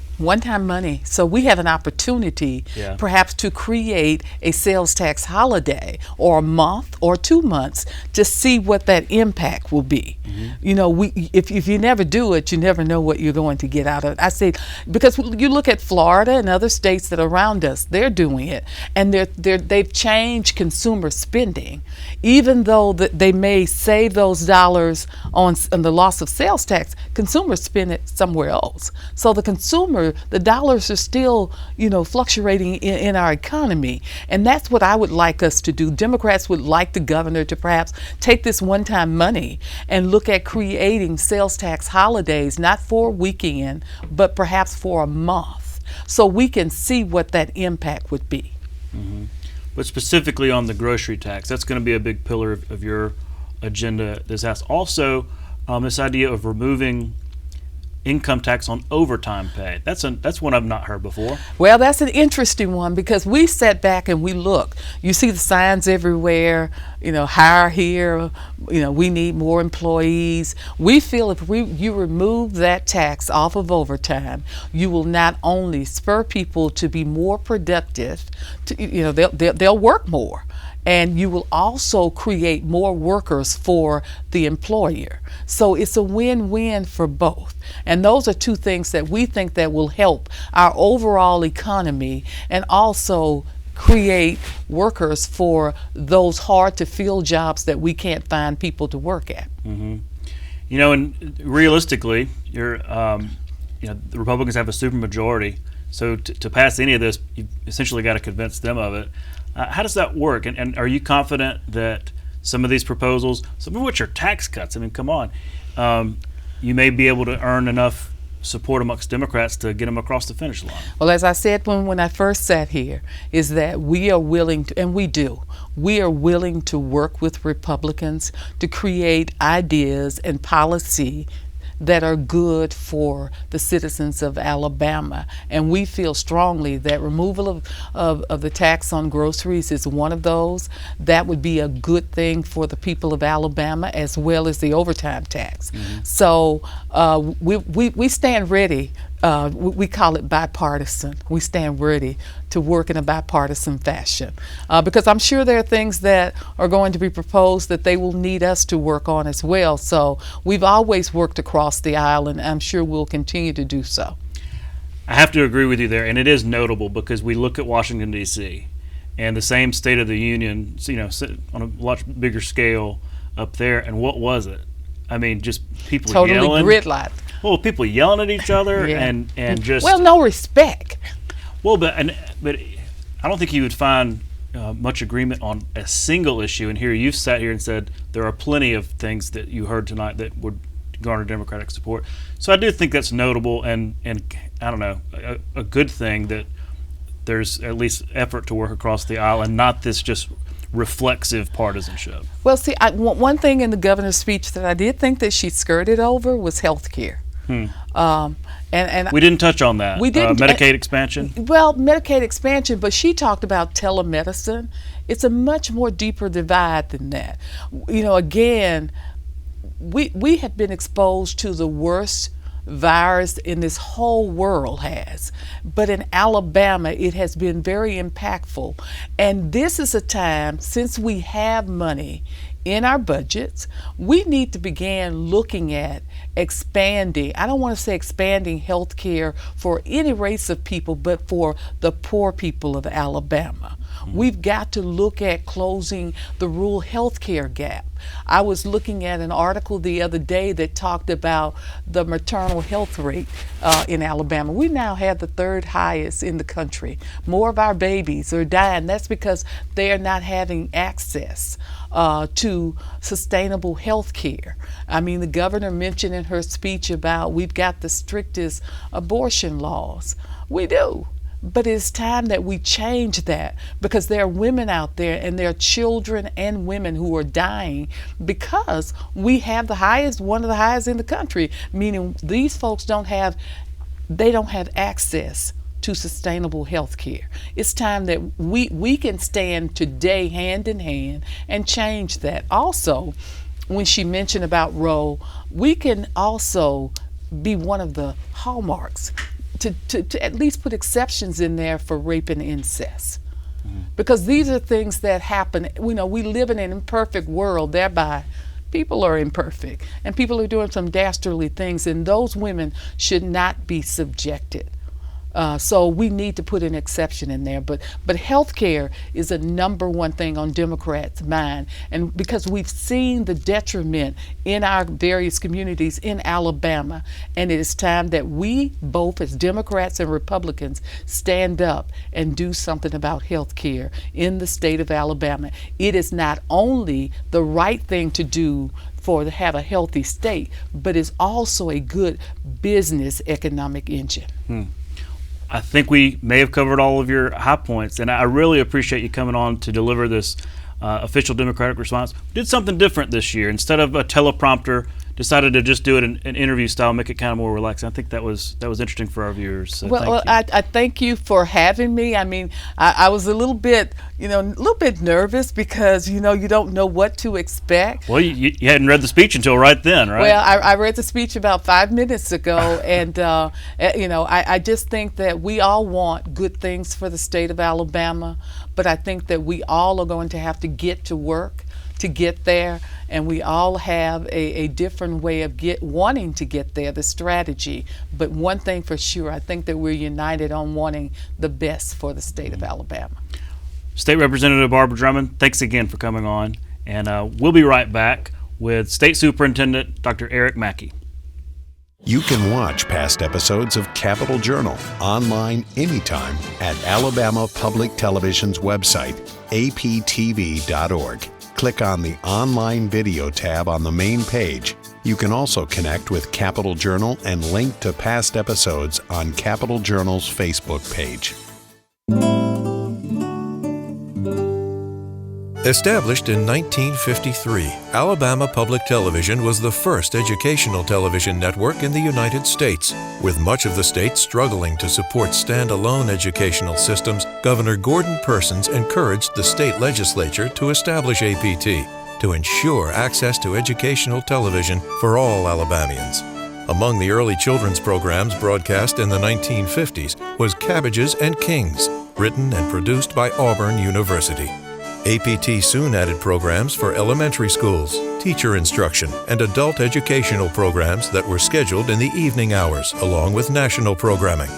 So we have an opportunity perhaps to create a sales tax holiday or a month or 2 months to see what that impact will be. You know, if you never do it, you never know what you're going to get out of it. I say, because you look at Florida and other states that are around us, they're doing it, and they've changed consumer spending. Even though they may save those dollars on the loss of sales tax, consumers spend it somewhere else. So the dollars are still, fluctuating in our economy. And that's what I would like us to do. Democrats would like the governor to perhaps take this one-time money and look at creating sales tax holidays, not for a weekend, but perhaps for a month, so we can see what that impact would be. But specifically on the grocery tax, that's going to be a big pillar of your agenda this House. Also, this idea of removing income tax on overtime pay. That's one I've not heard before. Well, that's an interesting one, because we sat back and we look. You see the signs everywhere, hire here, we need more employees. We feel if you remove that tax off of overtime, you will not only spur people to be more productive, they'll work more, and you will also create more workers for the employer. So it's a win-win for both. And those are two things that we think that will help our overall economy and also create workers for those hard-to-fill jobs that we can't find people to work at. And realistically, the Republicans have a supermajority. So to pass any of this, you've essentially got to convince them of it. How does that work? And are you confident that some of these proposals, some of which are tax cuts, I mean, come on, you may be able to earn enough support amongst Democrats to get them across the finish line? Well, as I said when I first sat here, is that we are willing to, and we are willing to work with Republicans to create ideas and policy that are good for the citizens of Alabama. And we feel strongly that removal of the tax on groceries is one of those. That would be a good thing for the people of Alabama, as well as the overtime tax. So we stand ready. We call it bipartisan. We stand ready to work in a bipartisan fashion, because I'm sure there are things that are going to be proposed that they will need us to work on as well. So we've always worked across the aisle, and I'm sure we'll continue to do so. I have to agree with you there, and it is notable because we look at Washington, D.C., and the same State of the Union, on a much bigger scale up there, and what was it? I mean, just people totally yelling. Gridlocked. Well, people yelling at each other and just... Well, no respect. Well, but I don't think you would find much agreement on a single issue. And here you've sat here and said there are plenty of things that you heard tonight that would garner Democratic support. So I do think that's notable and I don't know, a good thing that there's at least effort to work across the aisle and not this just reflexive partisanship. Well, see, one thing in the governor's speech that I did think that she skirted over was health care. And we didn't touch on that. We didn't. Medicaid expansion? Well, Medicaid expansion, but she talked about telemedicine. It's a much more deeper divide than that. Again, we have been exposed to the worst virus in this whole world has. But in Alabama, it has been very impactful. And this is a time, since we have money in our budgets, we need to begin looking at expanding. I don't want to say expanding health care for any race of people, but for the poor people of Alabama. We've got to look at closing the rural health care gap. I was looking at an article the other day that talked about the maternal health rate in Alabama. We now have the third highest in the country. More of our babies are dying. That's because they are not having access to sustainable health care. I mean, the governor mentioned in her speech about we've got the strictest abortion laws. We do. But it's time that we change that, because there are women out there and there are children and women who are dying because we have the highest, one of the highest in the country, meaning these folks don't have access to sustainable health care. It's time that we can stand today hand in hand and change that. Also, when she mentioned about Roe, we can also be one of the hallmarks to at least put exceptions in there for rape and incest. Because these are things that happen. We live in an imperfect world, thereby people are imperfect and people are doing some dastardly things, and those women should not be subjected. So we need to put an exception in there. But health care is a number one thing on Democrats' mind. And because we've seen the detriment in our various communities in Alabama, and it is time that we, both as Democrats and Republicans, stand up and do something about health care in the state of Alabama. It is not only the right thing to do to have a healthy state, but it's also a good business economic engine. I think we may have covered all of your high points, and I really appreciate you coming on to deliver this official Democratic response. We did something different this year. Instead of a teleprompter, decided to just do it in an interview style, make it kind of more relaxing. I think that was interesting for our viewers. So well, I thank you for having me. I mean, I was a little bit nervous because you don't know what to expect. Well, you hadn't read the speech until right then, right? Well, I read the speech about 5 minutes ago, and I just think that we all want good things for the state of Alabama, but I think that we all are going to have to get to work to get there, and we all have a different way of wanting to get there, the strategy. But one thing for sure, I think that we're united on wanting the best for the state of Alabama. State Representative Barbara Drummond, thanks again for coming on, and we'll be right back with State Superintendent Dr. Eric Mackey. You can watch past episodes of Capitol Journal online anytime at Alabama Public Television's website, aptv.org. Click on the Online Video tab on the main page. You can also connect with Capitol Journal and link to past episodes on Capitol Journal's Facebook page. Established in 1953, Alabama Public Television was the first educational television network in the United States. With much of the state struggling to support standalone educational systems, Governor Gordon Persons encouraged the state legislature to establish APT to ensure access to educational television for all Alabamians. Among the early children's programs broadcast in the 1950s was Cabbages and Kings, written and produced by Auburn University. APT soon added programs for elementary schools, teacher instruction, and adult educational programs that were scheduled in the evening hours, along with national programming.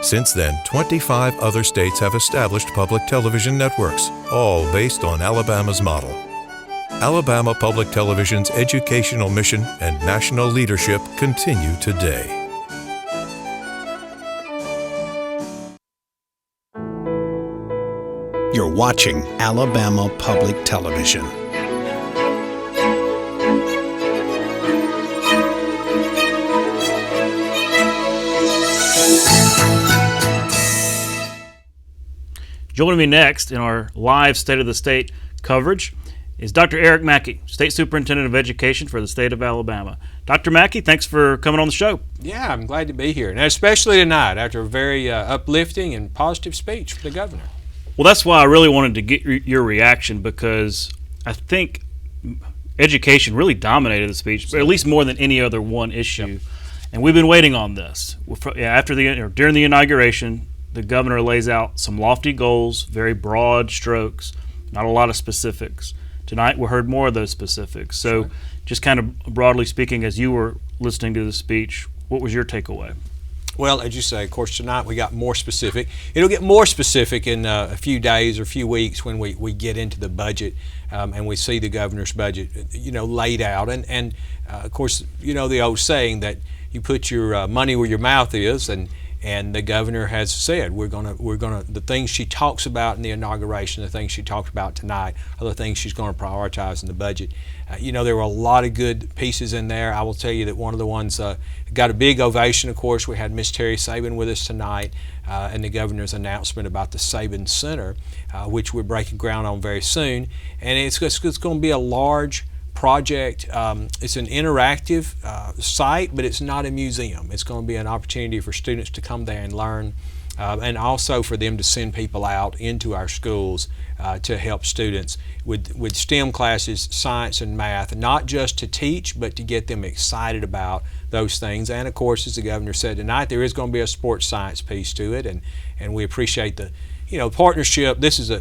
Since then, 25 other states have established public television networks, all based on Alabama's model. Alabama Public Television's educational mission and national leadership continue today. You're watching Alabama Public Television. Joining me next in our live State of the State coverage is Dr. Eric Mackey, State Superintendent of Education for the state of Alabama. Dr. Mackey, thanks for coming on the show. Yeah, I'm glad to be here, and especially tonight after a very uplifting and positive speech from the governor. Well, that's why I really wanted to get your reaction, because I think education really dominated the speech, at least more than any other one issue. Yep. And we've been waiting on this. During the inauguration, the governor lays out some lofty goals, very broad strokes, not a lot of specifics. Tonight we heard more of those specifics. So just kind of broadly speaking, as you were listening to the speech, what was your takeaway? Well, as you say, of course, tonight we got more specific. It'll get more specific in a few days or a few weeks when we get into the budget and we see the governor's budget, laid out. And of course, the old saying that you put your money where your mouth is, and the governor has said we're gonna the things she talks about in the inauguration, the things she talked about tonight, are the things she's going to prioritize in the budget. There were a lot of good pieces in there. I will tell you that one of the ones got a big ovation. Of course, we had Miss Terry Sabin with us tonight, and the governor's announcement about the Sabin Center, which we're breaking ground on very soon, and it's going to be a large project. It's an interactive site, but it's not a museum. It's going to be an opportunity for students to come there and learn, and also for them to send people out into our schools to help students with STEM classes, science and math, not just to teach, but to get them excited about those things. And of course, as the governor said tonight, there is going to be a sports science piece to it, and we appreciate the partnership. This is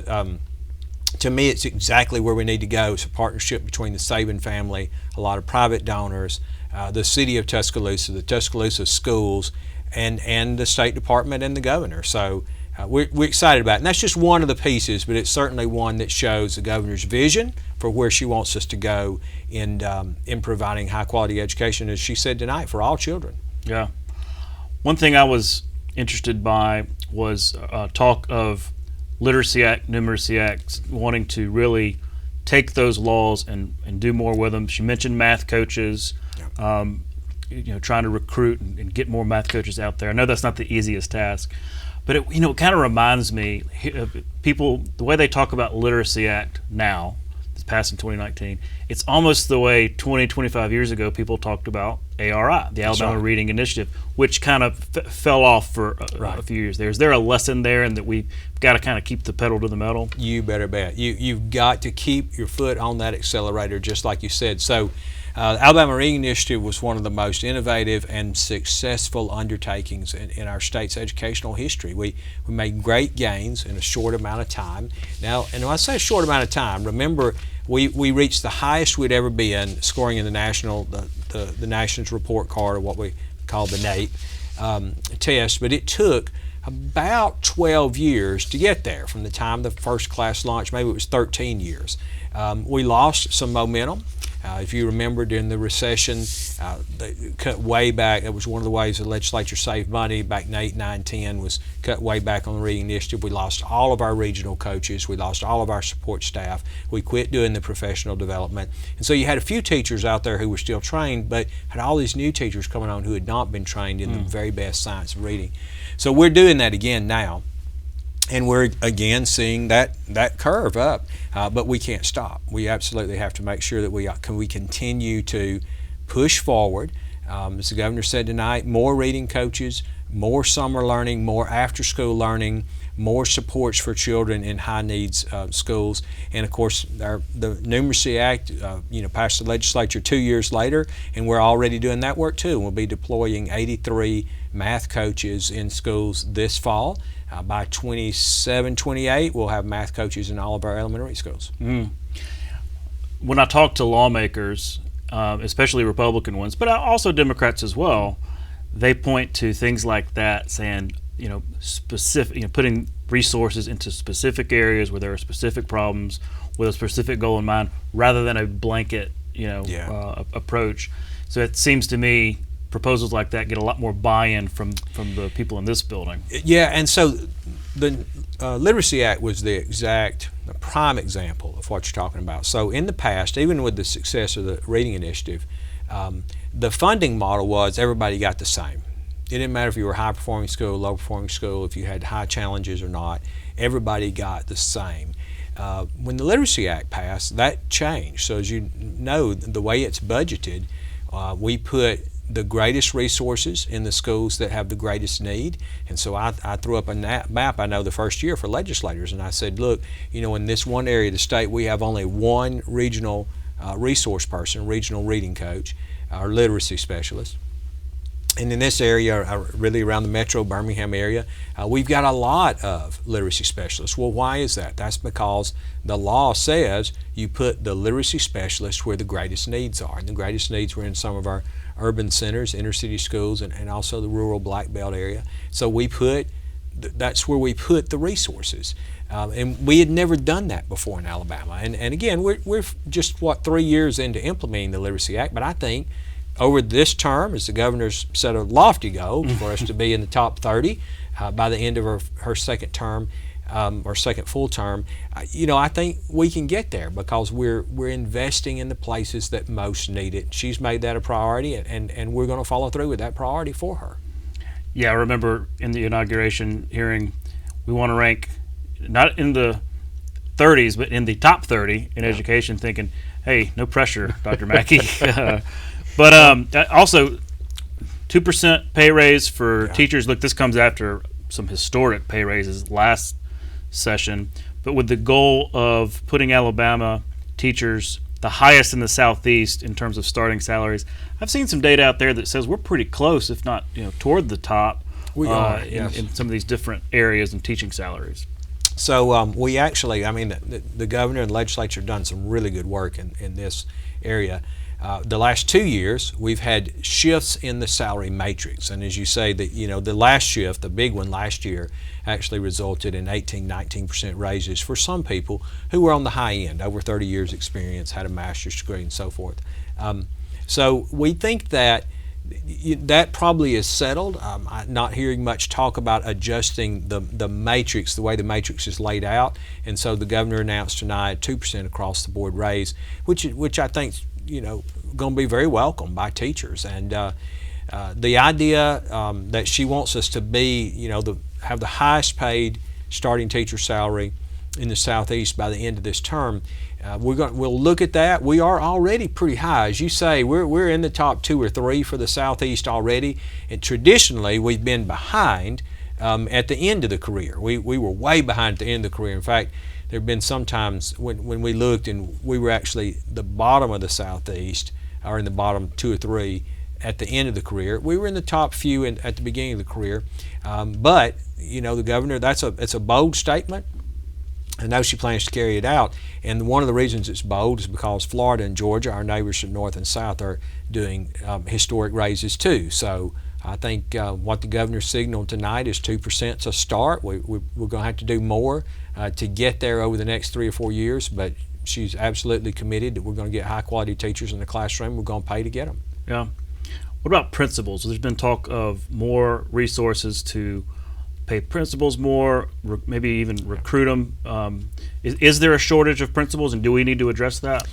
to me, it's exactly where we need to go. It's a partnership between the Sabin family, a lot of private donors, the city of Tuscaloosa, the Tuscaloosa schools, and the State Department and the governor. So we're excited about it. And that's just one of the pieces, but it's certainly one that shows the governor's vision for where she wants us to go in providing high-quality education, as she said tonight, for all children. Yeah. One thing I was interested by was talk of Literacy Act, Numeracy Act, wanting to really take those laws and do more with them. She mentioned math coaches, trying to recruit and get more math coaches out there. I know that's not the easiest task, but it kind of reminds me of people, the way they talk about Literacy Act now, it's passed in 2019, it's almost the way 20, 25 years ago people talked about ARI, the Alabama Reading Initiative, which kind of fell off for a few years there. Is there a lesson there and that we've got to kind of keep the pedal to the metal? You better bet. You've got to keep your foot on that accelerator, just like you said. So Alabama Reading Initiative was one of the most innovative and successful undertakings in our state's educational history. We made great gains in a short amount of time. Now, and when I say a short amount of time, remember we reached the highest we'd ever been scoring in the Nationals report card, or what we call the NAEP test, but it took about 12 years to get there from the time the first class launched. Maybe it was 13 years. We lost some momentum. If you remember, during the recession, they cut way back. It was one of the ways the legislature saved money back in 8, 9, 10 was cut way back on the reading initiative. We lost all of our regional coaches. We lost all of our support staff. We quit doing the professional development. And so you had a few teachers out there who were still trained, but had all these new teachers coming on who had not been trained in the very best science of reading. So we're doing that again now. And we're again seeing that curve up, but we can't stop. We absolutely have to make sure that we continue to push forward. As the governor said tonight, more reading coaches, more summer learning, more after-school learning, more supports for children in high-needs schools, and of course the Numeracy Act, passed the legislature 2 years later, and we're already doing that work too. We'll be deploying 83 math coaches in schools this fall. By 27, 28, we'll have math coaches in all of our elementary schools. When I talk to lawmakers, especially Republican ones, but also Democrats as well, they point to things like that, saying, specific, putting resources into specific areas where there are specific problems with a specific goal in mind, rather than a blanket, approach. So it seems to me proposals like that get a lot more buy-in from the people in this building. Yeah, and so the Literacy Act was the prime example of what you're talking about. So in the past, even with the success of the Reading Initiative, the funding model was everybody got the same. It didn't matter if you were a high-performing school, low-performing school, if you had high challenges or not, everybody got the same. When the Literacy Act passed, that changed. So as you know, the way it's budgeted, we put the greatest resources in the schools that have the greatest need. And so I threw up a map, I know, the first year for legislators, and I said, look, in this one area of the state, we have only one regional resource person, regional reading coach, our literacy specialist. And in this area, really around the metro Birmingham area, we've got a lot of literacy specialists. Well, why is that? That's because the law says you put the literacy specialists where the greatest needs are. And the greatest needs were in some of our urban centers, inner city schools, and also the rural black belt area. So that's where we put the resources. And we had never done that before in Alabama. And again, we're just, 3 years into implementing the Literacy Act, but I think over this term, as the governor's set a lofty goal for us to be in the top 30 by the end of her second term, or second full term, I think we can get there because we're investing in the places that most need it. She's made that a priority, and we're going to follow through with that priority for her. Yeah, I remember in the inauguration hearing, we want to rank not in the 30s, but in the top 30 in education, thinking, hey, no pressure, Dr. Mackey. But also, 2% pay raise for teachers. Look, this comes after some historic pay raises last session, but with the goal of putting Alabama teachers the highest in the Southeast in terms of starting salaries. I've seen some data out there that says we're pretty close, if not toward the top. We are, yes. in some of these different areas in teaching salaries. So we actually, the governor and the legislature have done some really good work in this area. The last 2 years, we've had shifts in the salary matrix. And as you say, the last shift, the big one last year, actually resulted in 19% raises for some people who were on the high end, over 30 years experience, had a master's degree and so forth. So we think that probably is settled. I'm not hearing much talk about adjusting the matrix, the way the matrix is laid out. And so the governor announced tonight 2% across the board raise, which I think going to be very welcome by teachers. And the idea that she wants us to be, have the highest paid starting teacher salary in the Southeast by the end of this term, we'll look at that. We are already pretty high, as you say. We're in the top 2 or 3 for the Southeast already, and traditionally we've been behind at the end of the career. We were way behind at the end of the career. In fact, there have been some times when we looked and we were actually the bottom of the Southeast, or in the bottom 2 or 3 at the end of the career. We were in the top few at the beginning of the career. But, the governor, it's a bold statement. I know she plans to carry it out. And one of the reasons it's bold is because Florida and Georgia, our neighbors to the north and south, are doing historic raises too. So I think what the governor signaled tonight is 2% to start. We're going to have to do more to get there over the next 3 or 4 years, but she's absolutely committed that we're going to get high quality teachers in the classroom. We're going to pay to get them. Yeah. What about principals? There's been talk of more resources to pay principals more, maybe even recruit them. Is there a shortage of principals, and do we need to address that?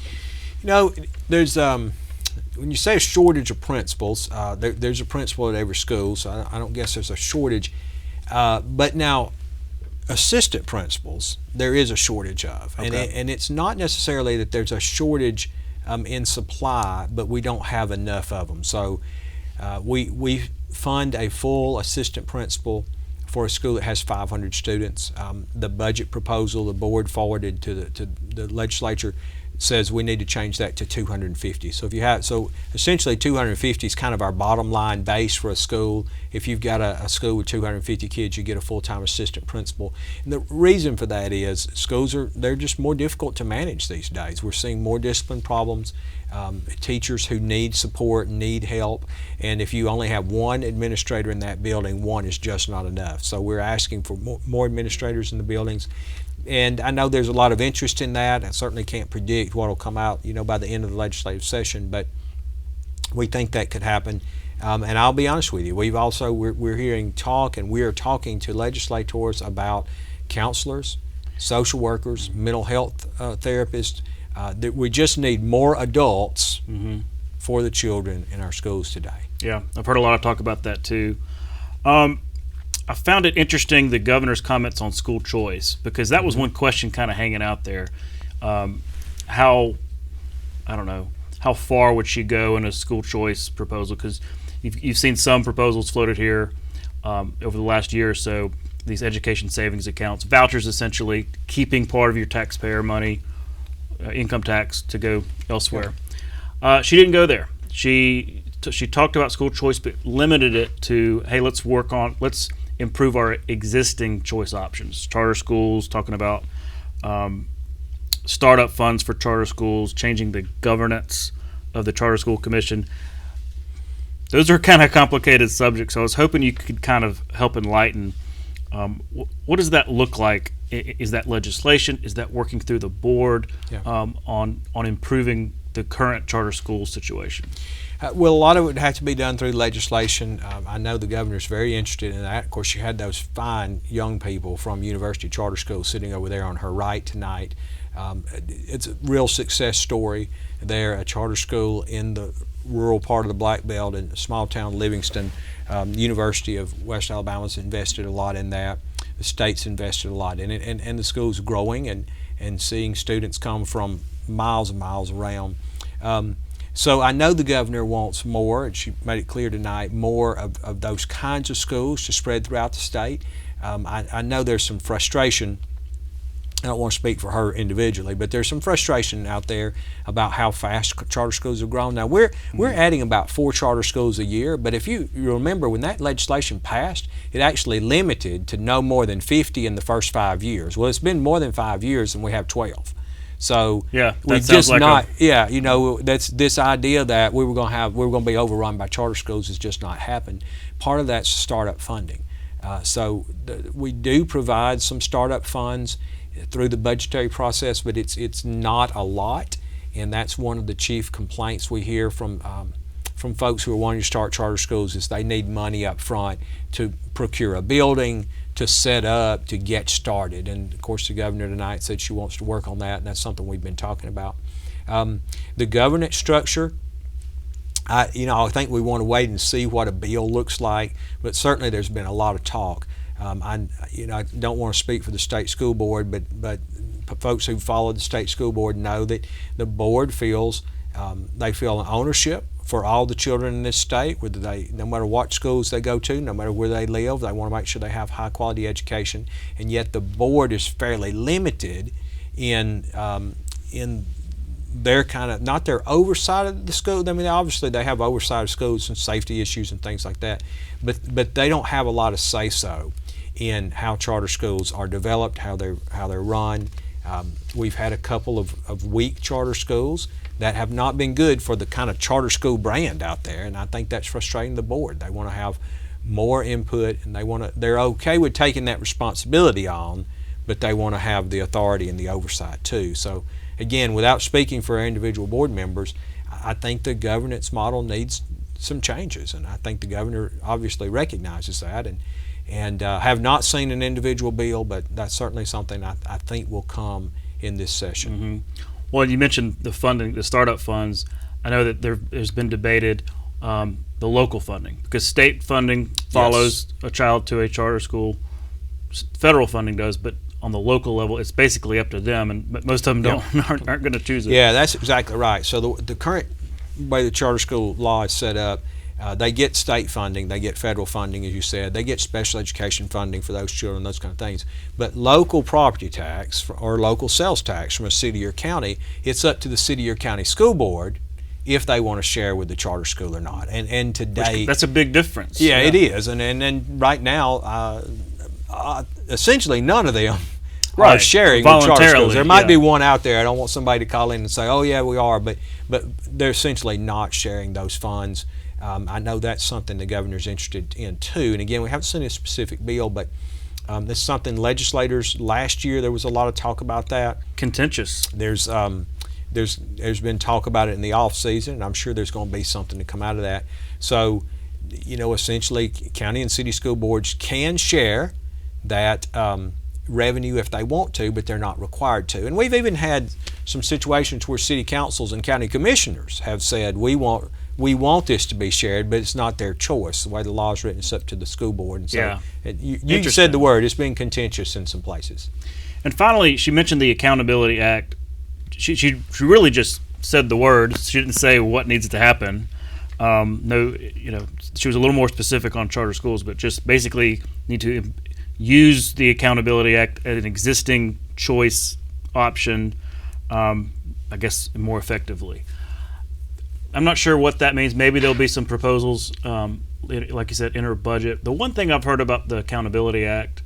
There's when you say a shortage of principals, there's a principal at every school, so I don't guess there's a shortage. But now, assistant principals, there is a shortage of. Okay. And it's not necessarily that there's a shortage in supply, but we don't have enough of them. So we fund a full assistant principal for a school that has 500 students. The budget proposal the board forwarded to the legislature says we need to change that to 250. So essentially 250 is kind of our bottom line base for a school. If you've got a school with 250 kids, you get a full-time assistant principal. And the reason for that is schools they're just more difficult to manage these days. We're seeing more discipline problems, teachers who need support, need help, and if you only have one administrator in that building, one is just not enough. So we're asking for more administrators in the buildings. And I know there's a lot of interest in that. I certainly can't predict what will come out, by the end of the legislative session, but we think that could happen. And I'll be honest with you, we're hearing talk, and we are talking to legislators about counselors, social workers, mental health therapists. That we just need more adults for the children in our schools today. Yeah, I've heard a lot of talk about that too. I found it interesting, the governor's comments on school choice, because that was one question kind of hanging out there. How far would she go in a school choice proposal? Because you've seen some proposals floated here over the last year or so, these education savings accounts, vouchers essentially, keeping part of your taxpayer money, income tax, to go elsewhere. She didn't go there. She she talked about school choice, but limited it to, hey, let's improve our existing choice options. Charter schools, talking about startup funds for charter schools, changing the governance of the Charter School Commission. Those are kind of complicated subjects, so I was hoping you could kind of help enlighten. What does that look like? Is that legislation? Is that working through the board on improving the current charter school situation? Well, a lot of it would have to be done through legislation. I know the governor's very interested in that. Of course, you had those fine young people from University Charter School sitting over there on her right tonight. It's a real success story there, a charter school in the rural part of the Black Belt in small town Livingston. University of West Alabama's invested a lot in that. The state's invested a lot in it, and the school's growing and seeing students come from miles and miles around. So I know the governor wants more, and she made it clear tonight, more of those kinds of schools to spread throughout the state. I know there's some frustration. I don't want to speak for her individually, but there's some frustration out there about how fast charter schools have grown. Now we're adding about 4 charter schools a year, but if you remember when that legislation passed, it actually limited to no more than 50 in the first 5 years. Well, it's been more than 5 years, and we have 12. So we've just that's this idea that we were going to be overrun by charter schools has just not happened. Part of that's startup funding. So we do provide some startup funds through the budgetary process, but it's not a lot, and that's one of the chief complaints we hear from folks who are wanting to start charter schools is they need money up front to procure a building, to set up, to get started. And of course the governor tonight said she wants to work on that, and that's something we've been talking about. The governance structure, I think we want to wait and see what a bill looks like, but certainly there's been a lot of talk. I don't want to speak for the state school board, but folks who follow the state school board know that the board feels they feel an ownership for all the children in this state, no matter what schools they go to, no matter where they live, they want to make sure they have high quality education. And yet the board is fairly limited in their not their oversight of the school. I mean, obviously they have oversight of schools and safety issues and things like that, but they don't have a lot of say-so in how charter schools are developed, how they're run. We've had a couple of weak charter schools that have not been good for the kind of charter school brand out there, and I think that's frustrating the board. They want to have more input, and they're okay with taking that responsibility on, but they want to have the authority and the oversight too. So again, without speaking for our individual board members, I think the governance model needs some changes, and I think the governor obviously recognizes that, and have not seen an individual bill, but that's certainly something I think will come in this session. Mm-hmm. Well, you mentioned the funding, the startup funds. I know that there's been debated the local funding, because state funding follows a child to a charter school. Federal funding does, but on the local level, it's basically up to them, and most of them aren't going to choose it. Yeah, that's exactly right. So the current way the charter school law is set up, they get state funding, they get federal funding, as you said, they get special education funding for those children, those kind of things. But local property tax or local sales tax from a city or county, it's up to the city or county school board if they want to share with the charter school or not. And today, that's a big difference. Yeah, it is. And right now, essentially none of them are sharing with charter schools. There might be one out there. I don't want somebody to call in and say, oh yeah, we are, but they're essentially not sharing those funds. I know that's something the governor's interested in too. And again, we haven't seen a specific bill, but this is something legislators, last year there was a lot of talk about that. Contentious. There's been talk about it in the off season, and I'm sure there's going to be something to come out of that. So, essentially county and city school boards can share that revenue if they want to, but they're not required to. And we've even had some situations where city councils and county commissioners have said, we want this to be shared, but it's not their choice. The way the law is written, it's up to the school board. And so you said the word, it's been contentious in some places. And finally, she mentioned the Accountability Act. She really just said the word. She didn't say what needs to happen. She was a little more specific on charter schools, but just basically need to use the Accountability Act as an existing choice option, I guess, more effectively. I'm not sure what that means. Maybe there'll be some proposals, like you said, in her budget. The one thing I've heard about the Accountability Act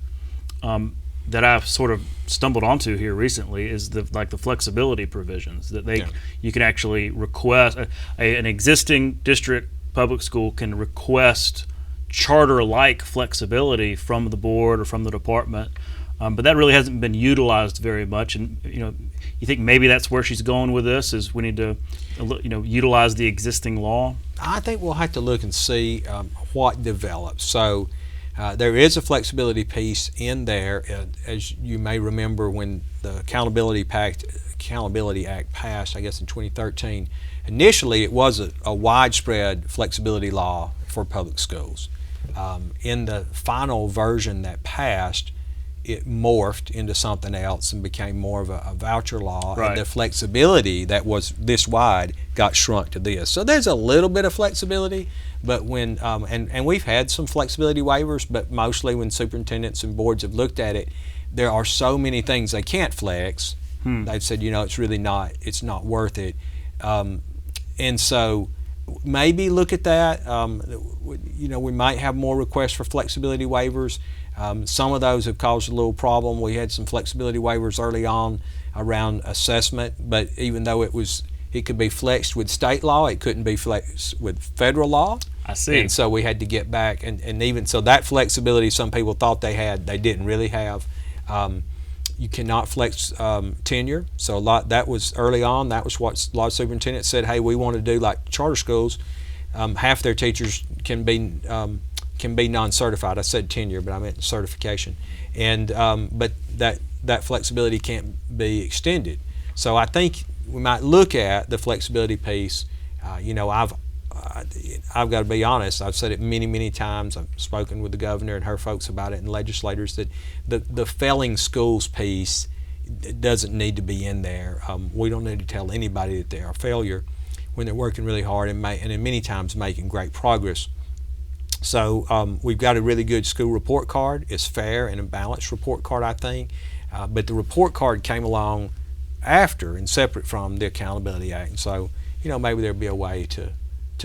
that I've sort of stumbled onto here recently is the flexibility provisions that you can actually request. An existing district public school can request charter-like flexibility from the board or from the department, but that really hasn't been utilized very much. And you think maybe that's where she's going with this? Is we need to utilize the existing law? I think we'll have to look and see what develops. So there is a flexibility piece in there, as you may remember when the Accountability Act passed, I guess in 2013. Initially, it was a widespread flexibility law for public schools. In the final version that passed, it morphed into something else and became more of a voucher law. Right. And the flexibility that was this wide got shrunk to this. So there's a little bit of flexibility, but when and we've had some flexibility waivers, but mostly when superintendents and boards have looked at it, there are so many things they can't flex. They've said, it's really not worth it. And so maybe look at that. We might have more requests for flexibility waivers. Some of those have caused a little problem. We had some flexibility waivers early on around assessment, but even though it could be flexed with state law, it couldn't be flexed with federal law. I see. And so we had to get back, and even so that flexibility some people thought they had, they didn't really have. You cannot flex tenure. So that was early on. That was what a lot of superintendents said, hey, we want to do like charter schools. Half their teachers can be non-certified. I said tenure, but I meant certification. And but that flexibility can't be extended. So I think we might look at the flexibility piece. I've got to be honest. I've said it many, many times. I've spoken with the governor and her folks about it, and legislators, that the failing schools piece doesn't need to be in there. We don't need to tell anybody that they're a failure when they're working really hard and many times making great progress. So we've got a really good school report card. It's fair and a balanced report card, I think. But the report card came along after and separate from the Accountability Act. And so, maybe there'd be a way to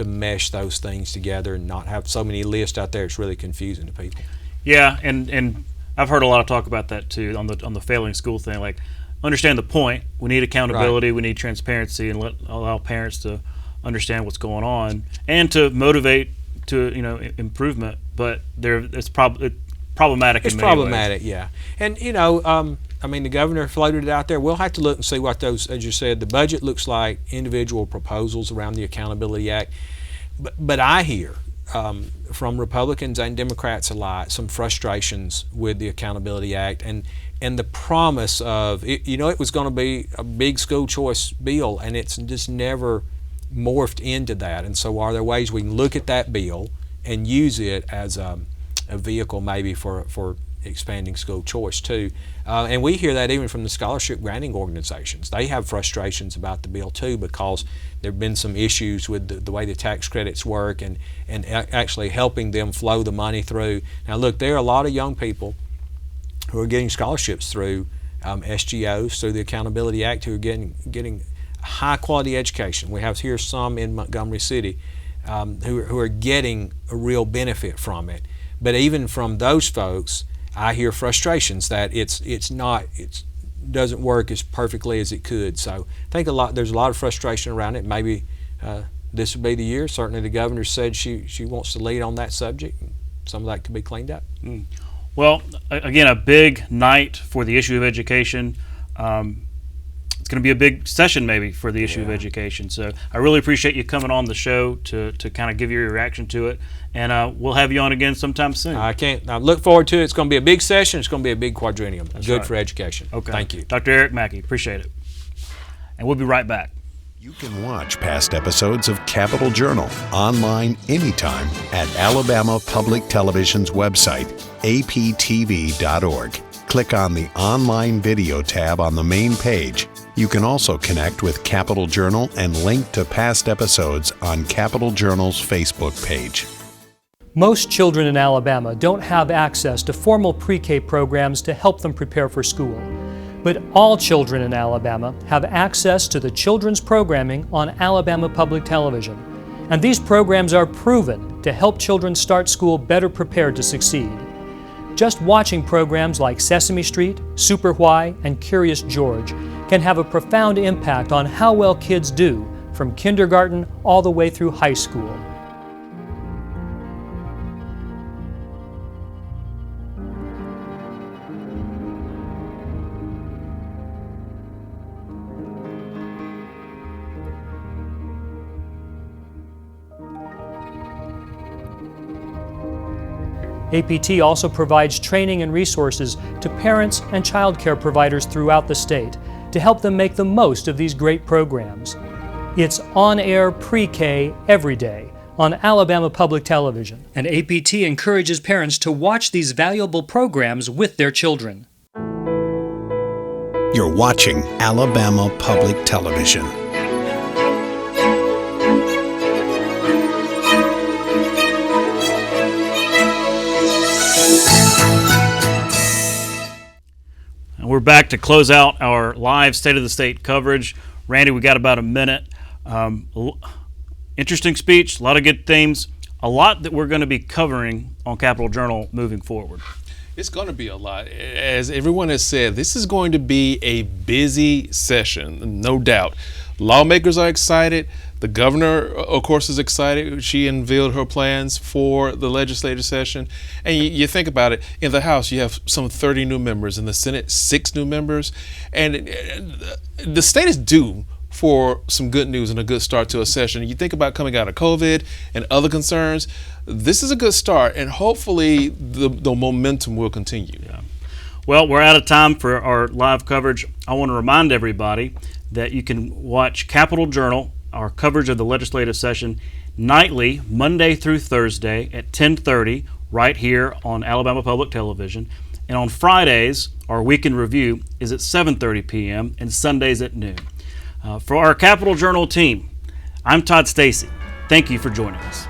mesh those things together and not have so many lists out there. It's really confusing to people. Yeah, and I've heard a lot of talk about that too on the failing school thing. Like, understand the point. We need accountability. Right. We need transparency, and allow parents to understand what's going on and to motivate to improvement. But it's problematic. It's in many problematic, ways. Yeah. And the governor floated it out there. We'll have to look and see what those, as you said, the budget looks like, individual proposals around the Accountability Act. But I hear from Republicans and Democrats alike some frustrations with the Accountability Act and the promise of it was going to be a big school choice bill, and it's just never morphed into that. And so are there ways we can look at that bill and use it as a vehicle maybe for expanding school choice too? And we hear that even from the scholarship granting organizations. They have frustrations about the bill too, because there have been some issues with the way the tax credits work and actually helping them flow the money through. Now look, there are a lot of young people who are getting scholarships through SGOs, through the Accountability Act, who are getting high quality education. We have here some in Montgomery City who are getting a real benefit from it. But even from those folks, I hear frustrations that it doesn't work as perfectly as it could. So I think there's a lot of frustration around it. Maybe this would be the year. Certainly the governor said she wants to lead on that subject. Some of that could be cleaned up. Well, again, a big night for the issue of education. It's going to be a big session maybe for the issue of education. So I really appreciate you coming on the show to kind of give your reaction to it. And we'll have you on again sometime soon. I look forward to it. It's going to be a big session. It's going to be a big quadrennium. That's good right. for education. Okay. Thank you. Dr. Eric Mackey, appreciate it. And we'll be right back. You can watch past episodes of Capital Journal online anytime at Alabama Public Television's website, aptv.org. Click on the Online Video tab on the main page. You can also connect with Capital Journal and link to past episodes on Capital Journal's Facebook page. Most children in Alabama don't have access to formal pre-K programs to help them prepare for school. But all children in Alabama have access to the children's programming on Alabama Public Television. And these programs are proven to help children start school better prepared to succeed. Just watching programs like Sesame Street, Super Why, and Curious George can have a profound impact on how well kids do from kindergarten all the way through high school. APT also provides training and resources to parents and child care providers throughout the state to help them make the most of these great programs. It's on-air pre-K every day on Alabama Public Television, and APT encourages parents to watch these valuable programs with their children. You're watching Alabama Public Television. And we're back to close out our live State of the State coverage. Randy, we got about a minute. Interesting speech, a lot of good themes, a lot that we're going to be covering on Capitol Journal moving forward. It's going to be a lot. As everyone has said, this is going to be a busy session, no doubt. Lawmakers are excited. The governor, of course, is excited. She unveiled her plans for the legislative session. And you think about it, in the House, you have some 30 new members. In the Senate, 6 new members. And the state is due for some good news and a good start to a session. You think about coming out of COVID and other concerns, this is a good start, and hopefully the momentum will continue. Yeah. Well, we're out of time for our live coverage. I want to remind everybody that you can watch Capitol Journal, our coverage of the legislative session, nightly, Monday through Thursday at 10:30, right here on Alabama Public Television. And on Fridays, our weekend review is at 7:30 p.m. and Sundays at noon. For our Capitol Journal team, I'm Todd Stacy. Thank you for joining us.